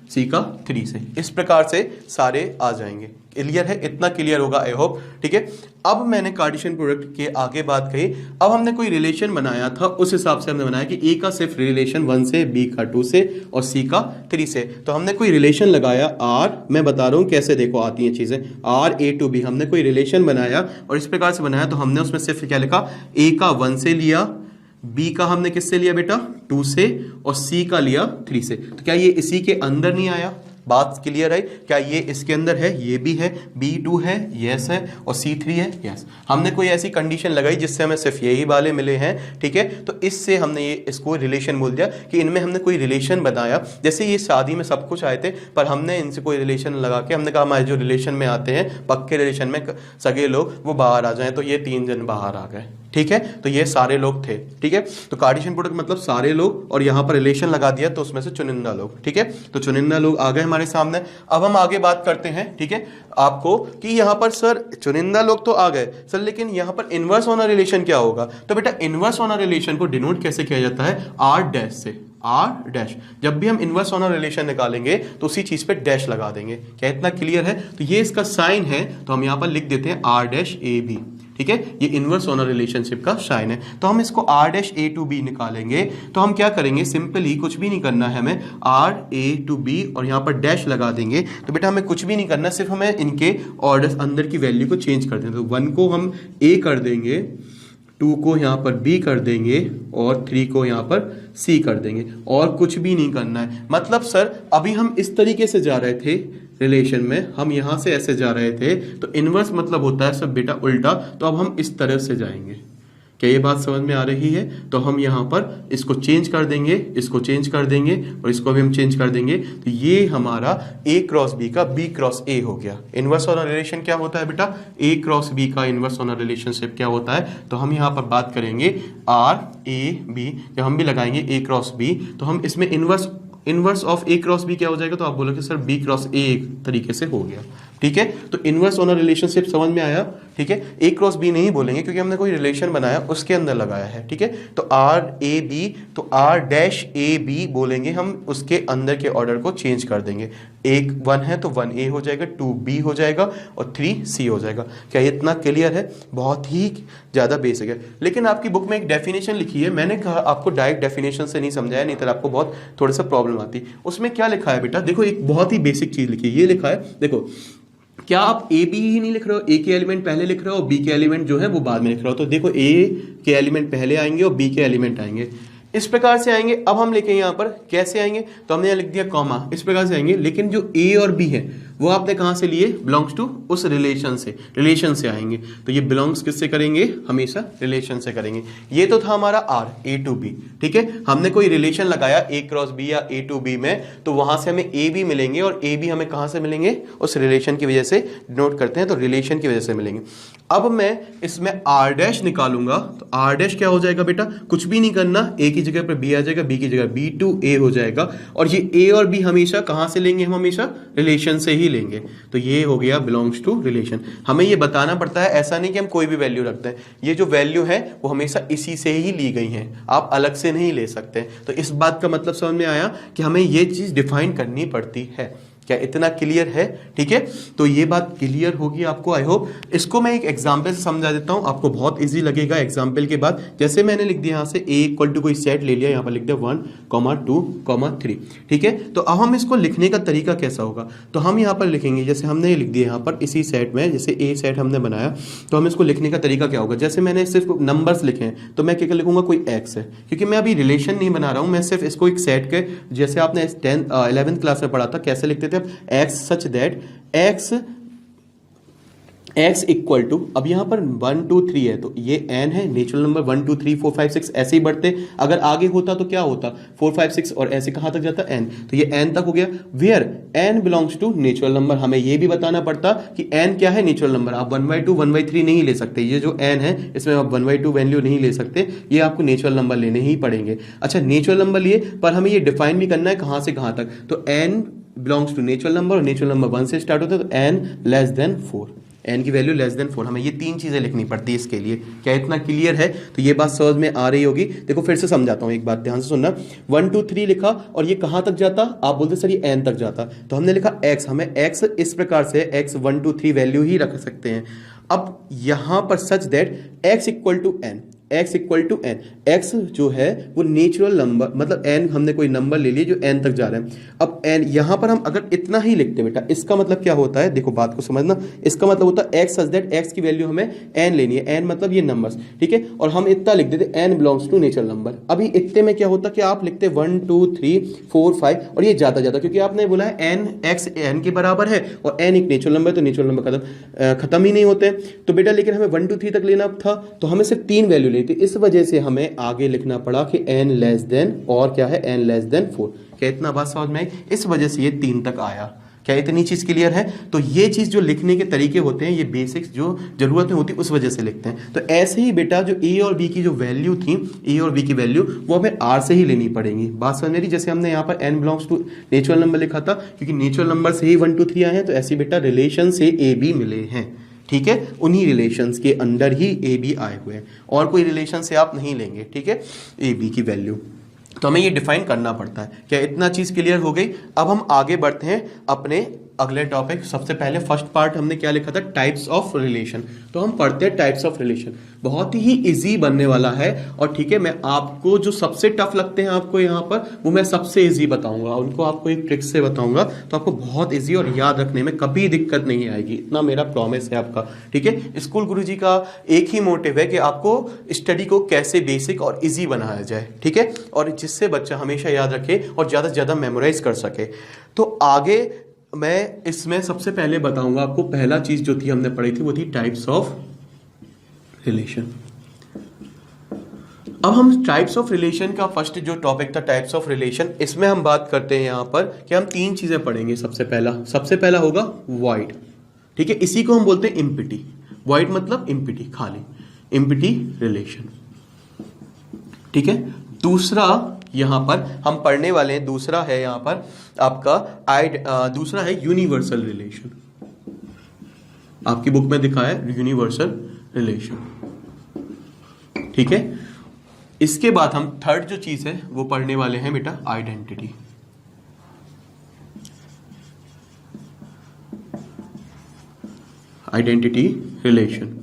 सी का 3 से, इस प्रकार से सारे आ जाएंगे। क्लियर है, इतना क्लियर होगा आई होप, ठीक है। अब मैंने कार्टेशियन प्रोडक्ट के आगे बात कही, अब हमने कोई रिलेशन बनाया था, उस हिसाब से हमने बनाया कि ए का सिर्फ रिलेशन 1 से, बी का 2 से और सी का 3 से। तो हमने कोई रिलेशन लगाया आर, मैं बता रहा हूं कैसे, देखो आती हैं चीजें, आर ए टू बी, हमने कोई रिलेशन बनाया और इस प्रकार से बनाया, तो हमने उसमें सिर्फ क्या लिखा, ए का 1 से लिया, बी का हमने किससे लिया बेटा 2 से, और सी का लिया 3 से। तो क्या ये इसी के अंदर नहीं आया, बात क्लियर है, क्या ये इसके अंदर है, ये भी है, B2 है, यस है, और C3 है, यस। हमने कोई ऐसी कंडीशन लगाई जिससे हमें सिर्फ यही वाले मिले हैं, ठीक है। तो इससे हमने ये इसको रिलेशन बोल दिया कि इनमें हमने कोई रिलेशन बताया, जैसे ये शादी में सब कुछ आए थे पर हमने इनसे कोई रिलेशन लगा के हमने कहा हमारे जो रिलेशन में आते हैं, पक्के रिलेशन में सगे लोग, वो बाहर आ जाएं, तो ये 3 जन बाहर आ गए, ठीक है, तो ये सारे लोग थे। ठीक है, तो कार्टेशियन प्रोडक्ट मतलब सारे लोग, और यहां पर रिलेशन लगा दिया तो उसमें से चुनिंदा लोग। ठीक है, तो चुनिंदा लोग आ गए हमारे सामने। अब हम आगे बात करते हैं, ठीक है, आपको कि यहां पर सर चुनिंदा लोग तो आ गए सर, लेकिन यहां पर इनवर्स ऑनर रिलेशन क्या होगा? तो बेटा इनवर्स ऑनर रिलेशन को डिनोट कैसे किया जाता है? आर डैश से। आर डैश, जब भी हम इनवर्स ऑनर रिलेशन निकालेंगे तो उसी चीज पे डैश लगा देंगे। क्या इतना क्लियर है? तो ये इसका साइन है, तो हम यहां पर लिख देते हैं आर डैश ए बी। ठीक है, ये इनवर्स ऑनर रिलेशनशिप का साइन है। तो हम इसको R dash A to B निकालेंगे, तो हम क्या करेंगे? सिंपली कुछ भी नहीं करना है हमें, आर ए टू बी और यहां पर डैश लगा देंगे। तो बेटा हमें कुछ भी नहीं करना, सिर्फ हमें इनके ऑर्डर अंदर की वैल्यू को चेंज कर देंगे। तो 1 को हम ए कर देंगे, 2 को यहाँ पर बी कर देंगे और 3 को यहाँ पर सी कर देंगे, और कुछ भी नहीं करना है। मतलब सर अभी हम इस तरीके से जा रहे थे रिलेशन में, हम यहां से ऐसे जा रहे थे, तो इनवर्स मतलब होता है सब बेटा उल्टा, तो अब हम इस तरह से जाएंगे। क्या ये बात समझ में आ रही है? तो हम यहाँ पर इसको चेंज कर देंगे, इसको चेंज कर देंगे और इसको भी हम चेंज कर देंगे, तो ये हमारा ए क्रॉस बी का बी क्रॉस ए हो गया। इनवर्स ऑनर रिलेशन क्या होता है बेटा? ए क्रॉस बी का इनवर्स ऑनर रिलेशनशिप क्या होता है? तो हम यहाँ पर बात करेंगे आर ए बी, जब हम भी लगाएंगे ए क्रॉस बी, तो हम इसमें inverse of A cross B क्या हो जाएगा? तो आप बोलोगे सर बी क्रॉस ए एक तरीके से हो गया। ठीक है, तो इनवर्स ऑनर रिलेशनशिप समझ में आया। ठीक है, ए क्रॉस बी नहीं बोलेंगे क्योंकि हमने कोई रिलेशन बनाया उसके अंदर लगाया है। ठीक है, तो आर ए बी, तो आर डैश ए बी बोलेंगे हम, उसके अंदर के ऑर्डर को चेंज कर देंगे। एक 1 है तो 1 ए हो जाएगा, 2 बी हो जाएगा और 3 सी हो जाएगा। क्या इतना क्लियर है? बहुत ही ज्यादा बेसिक है। लेकिन आपकी बुक में एक डेफिनेशन लिखी है, मैंने कहा आपको डायरेक्ट डेफिनेशन से नहीं समझाया, नहीं तो आपको बहुत थोड़ा सा प्रॉब्लम आती। उसमें क्या लिखा है बेटा? देखो एक बहुत ही बेसिक चीज लिखी है, ये लिखा है, देखो क्या आप ए बी ही नहीं लिख रहे हो? ए के एलिमेंट पहले लिख रहे हो, बी के एलिमेंट जो है वो बाद में लिख रहे हो। तो देखो ए के एलिमेंट पहले आएंगे और बी के एलिमेंट आएंगे, इस प्रकार से आएंगे। अब हम लिखें यहाँ पर कैसे आएंगे? तो हमने यहाँ लिख दिया कॉमा, इस प्रकार से आएंगे। लेकिन जो ए और बी है वो आपने कहां से लिए? बिलोंग्स टू उस रिलेशन से आएंगे। तो ये बिलोंग्स किससे करेंगे? हमेशा रिलेशन से करेंगे। ये तो था हमारा आर ए टू बी। ठीक है, हमने कोई रिलेशन लगाया ए क्रॉस बी या ए टू बी में, तो वहां से हमें ए बी मिलेंगे, और ए बी हमें कहां से मिलेंगे? उस रिलेशन की वजह से नोट करते हैं, तो रिलेशन की वजह से मिलेंगे। अब मैं इसमें आर डैश निकालूंगा, तो आर डैश क्या हो जाएगा बेटा? कुछ भी नहीं करना, ए की जगह पर बी आ जाएगा, बी की जगह बी टू ए हो जाएगा, और ये ए और बी हमेशा कहां से लेंगे? हम हमेशा रिलेशन से ही लेंगे। तो ये हो गया बिलोंग्स टू रिलेशन। हमें ये बताना पड़ता है, ऐसा नहीं कि हम कोई भी वैल्यू रखते हैं, ये जो वैल्यू है वो हमेशा इसी से ही ली गई है, आप अलग से नहीं ले सकते। तो इस बात का मतलब समझ में आया कि हमें ये चीज डिफाइन करनी पड़ती है। क्या इतना क्लियर है? ठीक है, तो ये बात क्लियर होगी आपको, आई होप। इसको मैं एक एग्जांपल से समझा देता हूं, आपको बहुत इजी लगेगा एग्जांपल के बाद। जैसे मैंने लिख दिया यहां से a इक्वल टू कोई सेट ले लिया, यहां पर लिख दिया 1, 2, 3। ठीक है, तो अब हम इसको लिखने का तरीका कैसा होगा? तो हम यहां पर लिखेंगे, जैसे हमने लिख दिया यहां पर इसी सेट में, जैसे a सेट हमने बनाया, तो हम इसको लिखने का तरीका क्या होगा? जैसे मैंने सिर्फ नंबर्स लिखे हैं, तो मैं क्या लिखूंगा? कोई x है, क्योंकि मैं अभी रिलेशन नहीं बना रहा हूं, मैं सिर्फ इसको एक सेट के, जैसे आपने 11th क्लास में पढ़ा था, कैसे लिखते थे x such that x equal to, अब यहां पर 1 2 3 है, तो ये n है, नेचुरल नंबर 1 2 3 4 5 6 ऐसे ही बढ़ते। अगर आगे होता तो क्या होता? 4 5 6 और ऐसे कहां तक जाता? n। तो ये n तक हो गया। Where n belongs to natural number, हमें ये भी बताना पड़ता कि n क्या है? Natural number. आप 1/2 1/3 नहीं ले सकते, ये जो n है इसमें आप 1/2 वैल्यू नहीं ले सकते, ये आपको नेचुरल नंबर लेने ही पड़ेंगे। अच्छा, नेचुरल नंबर लिए, पर हमें ये डिफाइन भी करना है कहां से कहां तक। तो n belongs to natural number, और नेचुरल नंबर 1 से स्टार्ट होता है, तो n लेस देन 4, n की वैल्यू लेस देन 4। हमें ये 3 चीजें लिखनी पड़ती है इसके लिए। क्या इतना क्लियर है? तो ये बात समझ में आ रही होगी। देखो फिर से समझाता हूं, एक बात ध्यान से सुनना। 1 2 3 लिखा, और ये कहां तक जाता? आप बोलते सर ये n तक जाता, तो हमने लिखा x, हमें x इस प्रकार से x 1 2 3 वैल्यू ही रख सकते हैं। अब यहां पर such that x equal to n, x equal to n, x जो है वो नेचुरल नंबर, मतलब n हमने कोई नंबर ले लिया जो n तक जा रहा है। अब n यहां पर हम अगर इतना ही लिखते बेटा, इसका मतलब क्या होता है? देखो बात को समझना, इसका मतलब होता है x सच दैट x की वैल्यू हमें n लेनी है, n मतलब ये नंबर्स, ठीक है, और हम इतना लिख देते n belongs to natural number. अभी इतने में क्या होता कि आप लिखते 1 2 3 4 5 और ये जाता जाता, क्योंकि आपने बोला है n x n के बराबर है और n एक नेचुरल नंबर, तो नेचुरल नंबर खत्म ही नहीं होते। तो बेटा लेकिन हमें 1 2 3 तक लेना था, तो हमें सिर्फ 3 वैल्यू लेती, इस वजह से हमें आगे लिखना पड़ा कि n लेस देन, और क्या है, n लेस देन 4। क्या इतना बात समझ में आई? इस वजह से ये 3 तक आया। क्या इतनी चीज क्लियर है? तो ये चीज जो लिखने के तरीके होते हैं, ये बेसिक्स जो जरूरतें होती है उस वजह से लिखते हैं। तो ऐसे ही बेटा जो ए और बी की जो वैल्यू थी, ए और बी की वैल्यू वो हमें आर से ही लेनी पड़ेंगी। बात समझ रही? जैसे हमने यहाँ पर N belongs to natural number लिखा था, क्योंकि नेचुरल नंबर से ही 1 2 3 आए हैं, तो ऐसे बेटा रिलेशन से ए बी मिले हैं। ठीक है, उन्हीं रिलेशंस के अंदर ही ए बी आए हुए हैं, और कोई रिलेशन से आप नहीं लेंगे। ठीक है, ए बी की वैल्यू तो हमें ये डिफाइन करना पड़ता है। क्या इतना चीज क्लियर हो गई? अब हम आगे बढ़ते हैं अपने अगले टॉपिक। सबसे पहले फर्स्ट पार्ट हमने क्या लिखा था? Types of relation. तो हम पढ़ते हैं टाइप्स ऑफ रिलेशन। बहुत ही इजी बनने वाला है, और ठीक है, मैं आपको जो सबसे टफ लगते हैं आपको यहाँ पर, वो मैं सबसे इजी बताऊंगा, उनको आपको एक ट्रिक से बताऊंगा, तो आपको बहुत इजी और याद रखने में कभी दिक्कत नहीं आएगी, इतना मेरा प्रॉमिस है आपका। ठीक है, स्कूल गुरुजी का एक ही मोटिव है कि आपको स्टडी को कैसे बेसिक और इजी बनाया जाए। ठीक है, और जिससे बच्चा हमेशा याद रखे और ज्यादा से ज्यादा मेमोराइज कर सके। तो आगे मैं इसमें सबसे पहले बताऊंगा आपको, पहला चीज जो थी हमने पढ़ी थी वो थी टाइप्स ऑफ रिलेशन। अब हम टाइप्स ऑफ रिलेशन का फर्स्ट जो टॉपिक था टाइप्स ऑफ रिलेशन, इसमें हम बात करते हैं यहां पर कि हम 3 चीजें पढ़ेंगे। सबसे पहला होगा वॉइड। ठीक है, इसी को हम बोलते हैं इम्पिटी। वॉइड मतलब इम्पिटी, खाली, इम्पिटी रिलेशन। ठीक है, दूसरा यहां पर हम पढ़ने वाले हैं, दूसरा है यहां पर आपका दूसरा है यूनिवर्सल रिलेशन। आपकी बुक में दिखा है यूनिवर्सल रिलेशन। ठीक है, इसके बाद हम थर्ड जो चीज है वो पढ़ने वाले हैं बेटा आइडेंटिटी। Identity relation.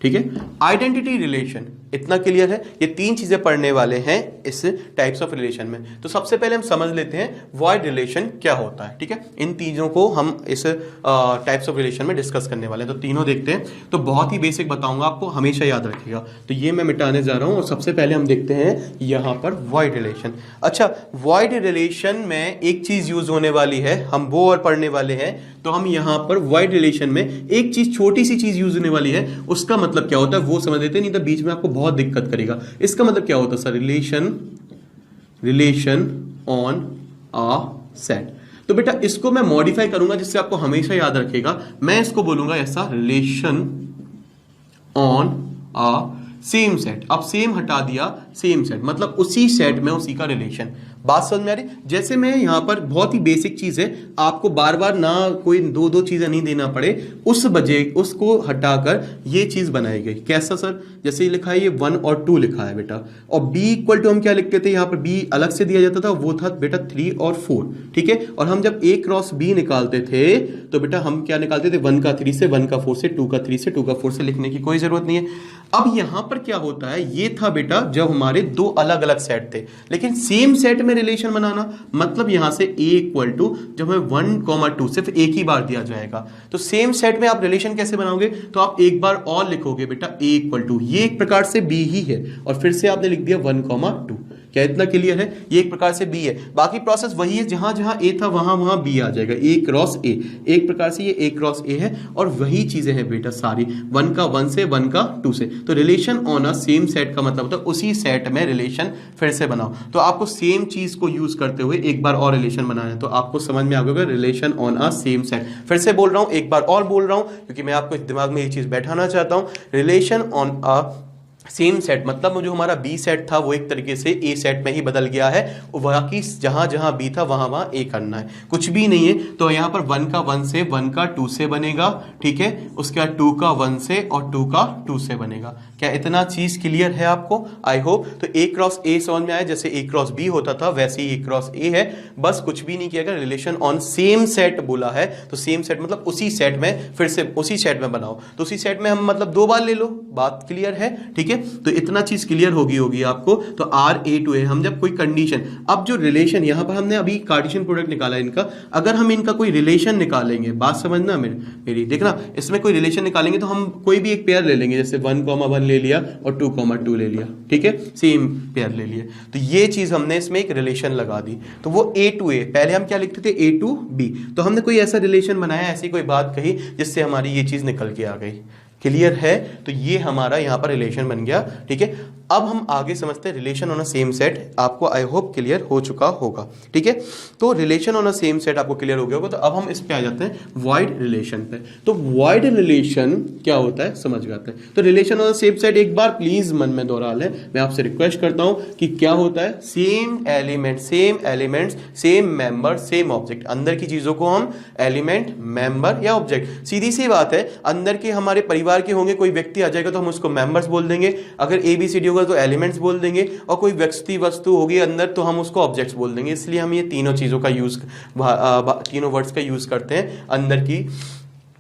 ठीक है, आइडेंटिटी रिलेशन इतना क्लियर है। ये 3 चीजें पढ़ने वाले हैं इस टाइप्स ऑफ रिलेशन में। तो सबसे पहले हम समझ लेते हैं वॉइड रिलेशन क्या होता है। ठीक है, इन तीनों को हम इस टाइप्स ऑफ रिलेशन में डिस्कस करने वाले हैं। तो तीनों देखते हैं। तो बहुत ही बेसिक बताऊंगा आपको, हमेशा याद रखिएगा। तो ये मैं मिटाने जा रहा हूं, और सबसे पहले हम देखते हैं यहां पर वॉइड रिलेशन। अच्छा, वॉइड रिलेशन में एक चीज यूज होने वाली है, हम वो और पढ़ने वाले हैं। तो हम यहां पर वॉइड रिलेशन में एक चीज, छोटी सी चीज यूज होने वाली है, उसका मतलब क्या होता है वो समझ लेते हैं, नहीं तो बीच में आपको बहुत दिक्कत करेगा। इसका मतलब क्या होता है sir? Relation on a set. तो बेटा इसको मैं मॉडिफाई करूंगा जिससे आपको हमेशा याद रखेगा। मैं इसको बोलूंगा ऐसा, relation on a same set. अब सेम हटा दिया, सेम सेट मतलब उसी सेट में उसी का रिलेशन। बात समझ में आ रही? जैसे मैं यहां पर बहुत ही बेसिक चीज है, आपको बार बार ना कोई दो चीजें नहीं देना पड़े, उस वजह उसको हटाकर ये चीज बनाई गई। कैसा सर? जैसे ये लिखा है, ये 1 और 2 लिखा है बेटा, और b इक्वल टू हम क्या लिखते थे? यहां पर b अलग से दिया जाता था, वो था बेटा 3 और 4। ठीक है, और हम जब a क्रॉस b निकालते थे तो बेटा हम क्या निकालते थे? 1 का 3 से, 1 का 4 से, 2 का 3 से, 2 का 4 से लिखने की कोई जरूरत नहीं है। अब यहां पर क्या होता है, ये था बेटा जब हमारे 2 अलग अलग सेट थे, लेकिन सेम सेट में रिलेशन बनाना, मतलब यहां से a इक्वल टू जब हमें 1, 2 सिर्फ एक ही बार दिया जाएगा, तो सेम सेट में आप रिलेशन कैसे बनाओगे? तो आप एक बार और लिखोगे बेटा a इक्वल टू, ये एक प्रकार से b ही है, और फिर से आपने लिख दिया 1, 2। क्या इतना क्लियर है? ये एक प्रकार से b है। बाकी प्रोसेस वही है, जहां जहां a था वहां वहां b आ जाएगा, a क्रॉस a। एक प्रकार से ये a क्रॉस a है, और वही चीजें हैं बेटा सारी, 1 का 1 से, 1 का 2 से। तो relation on a same set का मतलब होता है उसी सेट में रिलेशन फिर से बनाओ। तो आपको सेम चीज को यूज करते हुए एक बार और रिलेशन बनाना है, तो आपको समझ में आ गया relation on a same set. फिर से बोल रहा हूं, एक बार और बोल रहा हूं, क्योंकि मैं आपको दिमाग में ये चीज बैठाना चाहता हूं। Relation on a same set मतलब जो हमारा बी सेट था वो एक तरीके से ए सेट में ही बदल गया है, बाकी जहां जहां बी था वहां वहां ए करना है, कुछ भी नहीं है। तो यहां पर 1 का 1 से, 1 का 2 से बनेगा। ठीक है, उसके बाद 2 का 1 से और 2 का 2 से बनेगा। क्या इतना चीज क्लियर है आपको? I hope. तो ए क्रॉस ए समझ में आया, जैसे ए क्रॉस बी होता था वैसे ही ए क्रॉस ए है, बस कुछ भी नहीं किया गया। रिलेशन ऑन सेम सेट बोला है, तो सेम सेट मतलब उसी सेट में, फिर से उसी सेट में बनाओ। तो उसी सेट में हम मतलब 2 बार ले लो, बात क्लियर है? ठीक है, तो इतना चीज क्लियर होगी आपको। तो RA2A हम जब कोई कंडीशन, अब जो रिलेशन यहां पर हमने अभी कार्टेशियन प्रोडक्ट निकाला इनका, अगर हम इनका कोई रिलेशन निकालेंगे, बात समझना मेरी देखना, इसमें कोई रिलेशन निकालेंगे तो हम कोई भी एक पेयर ले लेंगे, जैसे 1, 1 ले लिया और 2, 2 ले लिया। ठीक है, सेम पेयर ले लिए, तो ये चीज हमने इसमें एक रिलेशन लगा दी। तो वो A2A, पहले हम क्या लिखते थे? A2B। तो हमने कोई ऐसा रिलेशन बनाया, ऐसी कोई बात कही जिससे हमारी ये चीज निकल के आ गई। क्लियर है? तो ये हमारा यहां पर रिलेशन बन गया। ठीक है, अब हम आगे समझते हैं relation on a same set. आपको आई होप क्लियर हो चुका होगा, ठीक है। तो relation on a same set आपको क्लियर हो गया होगा। तो अब हम इस पे आ जाते हैं वॉइड रिलेशन पे। तो वॉइड रिलेशन क्या होता है समझ गए हैं। तो relation on a same set एक बार प्लीज मन में दोहरा लें। मैं आपसे रिक्वेस्ट करता हूं कि क्या होता है, same elements same member same object. अंदर की चीजों को हम एलिमेंट, मेंबर या ऑब्जेक्ट, सीधी सी बात है। अंदर के हमारे परिवार के होंगे, कोई व्यक्ति आ जाएगा तो हम उसको मेंबर्स बोल देंगे, अगर ABCD होगा तो एलिमेंट्स बोल देंगे, और कोई व्यक्ति वस्तु होगी अंदर तो हम उसको ऑब्जेक्ट्स बोल देंगे। इसलिए हम ये तीनों चीजों का यूज, तीनों वर्ड्स का यूज करते हैं अंदर की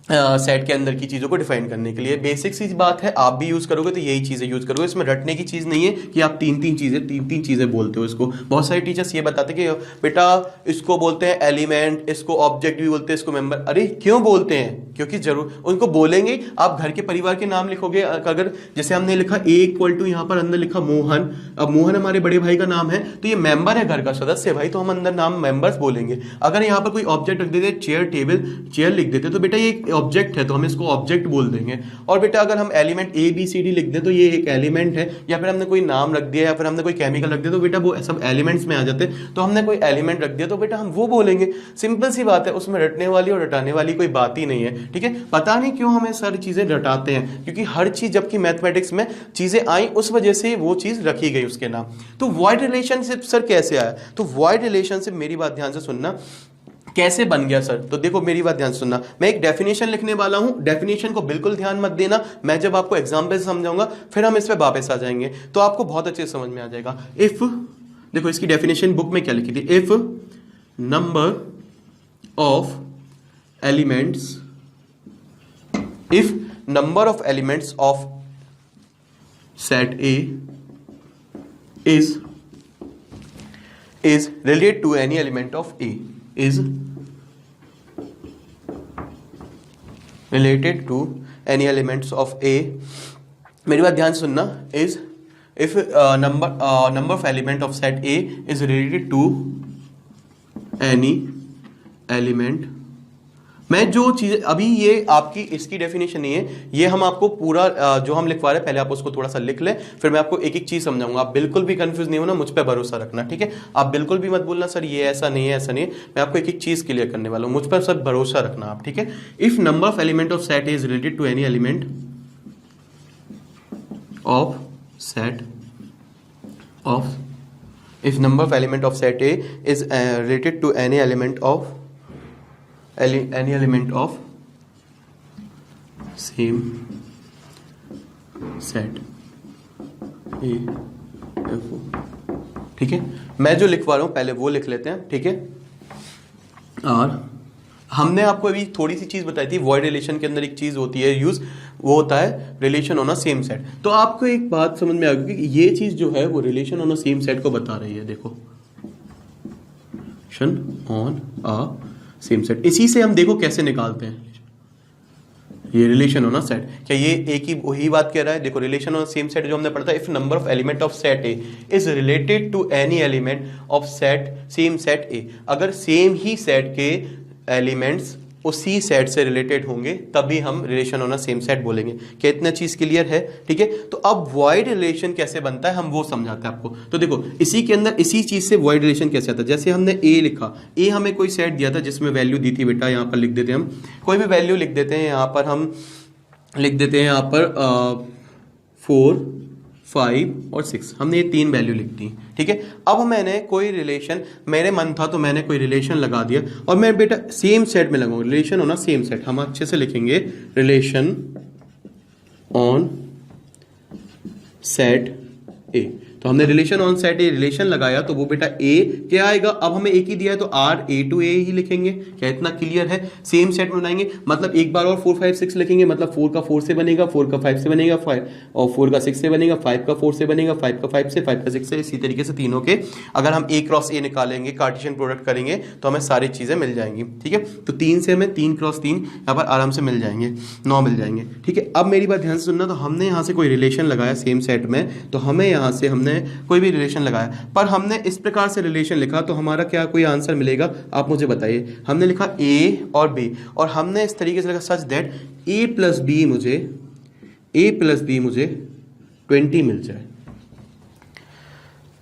सेट के अंदर की चीजों को डिफाइन करने के लिए। बेसिक सी बात है, आप भी यूज करोगे तो यही चीजें यूज करोगे। इसमें रटने की चीज नहीं है कि आप तीन तीन चीजें बोलते हो। इसको बहुत सारे टीचर्स ये बताते हैं कि बेटा इसको बोलते हैं एलिमेंट, इसको ऑब्जेक्ट भी बोलते हैं, इसको मेंबर। अरे क्यों बोलते हैं? क्योंकि जरूर उनको बोलेंगे। आप घर के परिवार के नाम लिखोगे, अगर जैसे हमने लिखा A= यहाँ पर अंदर लिखा मोहन, अब मोहन हमारे बड़े भाई का नाम है तो ये मेंबर है, घर का सदस्य भाई, तो हम अंदर नाम मेंबर्स बोलेंगे। अगर यहाँ पर कोई ऑब्जेक्ट रख देते, चेयर टेबल चेयर लिख देते, तो बेटा ये ऑब्जेक्ट है तो हम इसको ऑब्जेक्ट बोल देंगे। और बेटा अगर हम एलिमेंट ABCD लिख दें तो ये एक एलिमेंट है, या फिर हमने कोई नाम रख दिया या फिर हमने कोई केमिकल रख दिया तो बेटा वो सब एलिमेंट्स में आ जाते हैं। तो हमने कोई एलिमेंट रख दिया तो बेटा हम वो बोलेंगे। सिंपल सी बात है, उसमें रटने वाली और रटाने वाली कोई बात ही नहीं है, ठीक है। पता नहीं क्यों हमें सारी चीजें रटाते हैं, क्योंकि हर चीज जबकि मैथमेटिक्स में चीजें आई उस वजह से वो चीज रखी गई उसके नाम। तो वॉइड रिलेशनशिप सर कैसे आया? तो वॉइड रिलेशनशिप, मेरी बात ध्यान से सुनना, कैसे बन गया सर? तो देखो मेरी बात ध्यान से सुनना, मैं एक डेफिनेशन लिखने वाला हूं। डेफिनेशन को बिल्कुल ध्यान मत देना, मैं जब आपको एग्जाम्पल से समझाऊंगा फिर हम इस पे वापस आ जाएंगे तो आपको बहुत अच्छे से समझ में आ जाएगा। इफ, देखो इसकी डेफिनेशन बुक में क्या लिखी थी, if number of elements, if number of elements of set A is related to any element of A, is related to any elements of A, मेरी बात ध्यान से सुनना, is if number of element of set A is related to any element। मैं जो चीज़ अभी ये आपकी इसकी डेफिनेशन नहीं है, ये हम आपको पूरा जो हम लिखवा रहे हैं पहले आप उसको थोड़ा सा लिख लें, फिर मैं आपको एक एक चीज़ समझाऊंगा। आप बिल्कुल भी कंफ्यूज नहीं होना, मुझ पे भरोसा रखना, ठीक है। आप बिल्कुल भी मत बोलना सर ये ऐसा नहीं है, ऐसा नहीं है। मैं आपको एक एक चीज़ क्लियर करने वाला हूँ, मुझ पर सब भरोसा रखना आप, ठीक है। If number of element of set is related to any element of set of, if number of element of set A is related to any element of same set A F O, ठीक है। मैं जो लिखवा रहा हूं पहले वो लिख लेते हैं, ठीक है। और हमने आपको अभी थोड़ी सी चीज बताई थी, वॉइड रिलेशन के अंदर एक चीज होती है यूज, वो होता है relation on a same set. तो आपको एक बात समझ में आ गई कि ये चीज जो है वो relation on a same set को बता रही है। देखो relation on a same set, इसी से हम देखो कैसे निकालते हैं ये रिलेशन ऑन अ सेट। क्या ये एक ही वही बात कह रहा है? देखो रिलेशन ऑन सेम सेट जो हमने पढ़ा था, if number of element of set A is related to any element of set same set A, अगर सेम ही सेट के एलिमेंट्स उसी सेट से रिलेटेड होंगे तभी हम relation on a same set बोलेंगे। क्या इतना चीज क्लियर है? ठीक है। तो अब वॉइड रिलेशन कैसे बनता है हम वो समझाते हैं आपको। तो देखो इसी के अंदर इसी चीज से वॉइड रिलेशन कैसे आता है। जैसे हमने ए लिखा, ए हमें कोई सेट दिया था जिसमें वैल्यू दी थी, बेटा यहाँ पर लिख देते हैं हम कोई भी वैल्यू लिख देते हैं, यहाँ पर हम लिख देते हैं यहाँ पर 4, 5 और 6, हमने ये 3 वैल्यू लिख दी, ठीक है। अब मैंने कोई रिलेशन, मेरे मन था तो मैंने कोई रिलेशन लगा दिया और मैं बेटा सेम सेट में लगाऊंगा, relation on a same set. हम अच्छे से लिखेंगे रिलेशन ऑन सेट ए। तो हमने relation on set a relation लगाया तो वो बेटा ए क्या आएगा, अब हमें एक ही दिया है तो आर ए टू ए ही लिखेंगे। क्या इतना क्लियर है? सेम सेट में बनाएंगे मतलब एक बार और 4, 5, 6 लिखेंगे, मतलब 4 का 4 से बनेगा, 4 का 5 से बनेगा, 5 और 4 का 6 से बनेगा, 5 का 4 से बनेगा, 5 का 5 से, 5 का 6 से। इसी तरीके से तीनों के अगर हम ए क्रॉस ए निकालेंगे, कार्टेशियन प्रोडक्ट करेंगे तो हमें सारी चीजें मिल जाएंगी, ठीक है। तो 3 से हमें 3 क्रॉस 3 यहाँ पर आराम से मिल जाएंगे, 9 मिल जाएंगे, ठीक है। अब मेरी बात ध्यान से सुनना, तो हमने यहाँ से कोई रिलेशन लगाया सेम सेट में, तो हमें यहाँ से हमने कोई भी लगाया, पर हमने इस प्रकार से रिलेशन लिखा तो हमारा क्या कोई आंसर मिलेगा? आप मुझे बताइए। हमने लिखा ए और बी और हमने इस तरीके से लिखा such that A plus B मुझे 20 मिल जाए।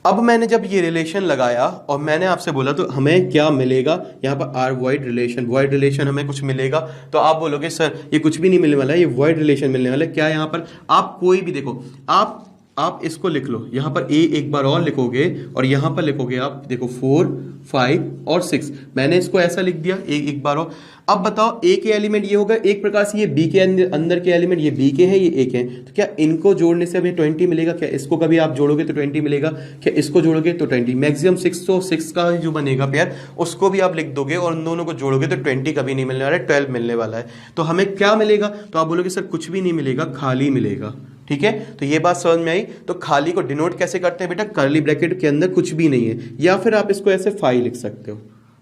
अब मैंने जब ये रिलेशन लगाया और मैंने आपसे बोला तो हमें क्या मिलेगा, यहाँ पर आर वॉइड रिलेशन हमें कुछ मिलेगा। तो आप बोलोगे सर ये कुछ भी नहीं मिलने वाला है, ये वॉइड रिलेशन मिलने वाला है। क्या यहाँ पर आप कोई भी देखो, आप इसको लिख लो, यहाँ पर ए एक बार और लिखोगे और यहाँ पर लिखोगे आप देखो 4, 5 और 6, मैंने इसको ऐसा लिख दिया एक बार और। अब बताओ ए के एलिमेंट ये होगा, एक प्रकार से ये बी के अंदर के एलिमेंट ये बी के हैं, ये ए के हैं, तो क्या इनको जोड़ने से हमें 20 मिलेगा? क्या इसको कभी आप जोड़ोगे तो 20 मिलेगा? क्या इसको जोड़ोगे तो 20, मैक्सिमम 6, तो 6 का जो बनेगा पेयर उसको भी आप लिख दोगे और उन दोनों को जोड़ोगे तो 20 कभी नहीं मिलने वाला है, 12 मिलने वाला है। तो हमें क्या मिलेगा? तो आप बोलोगे सर कुछ भी नहीं मिलेगा, खाली मिलेगा। ठीक है, तो ये बात समझ में आई। तो खाली को डिनोट कैसे करते हैं बेटा? कर्ली ब्रैकेट के अंदर कुछ भी नहीं है, या फिर आप इसको ऐसे 5 लिख सकते हो।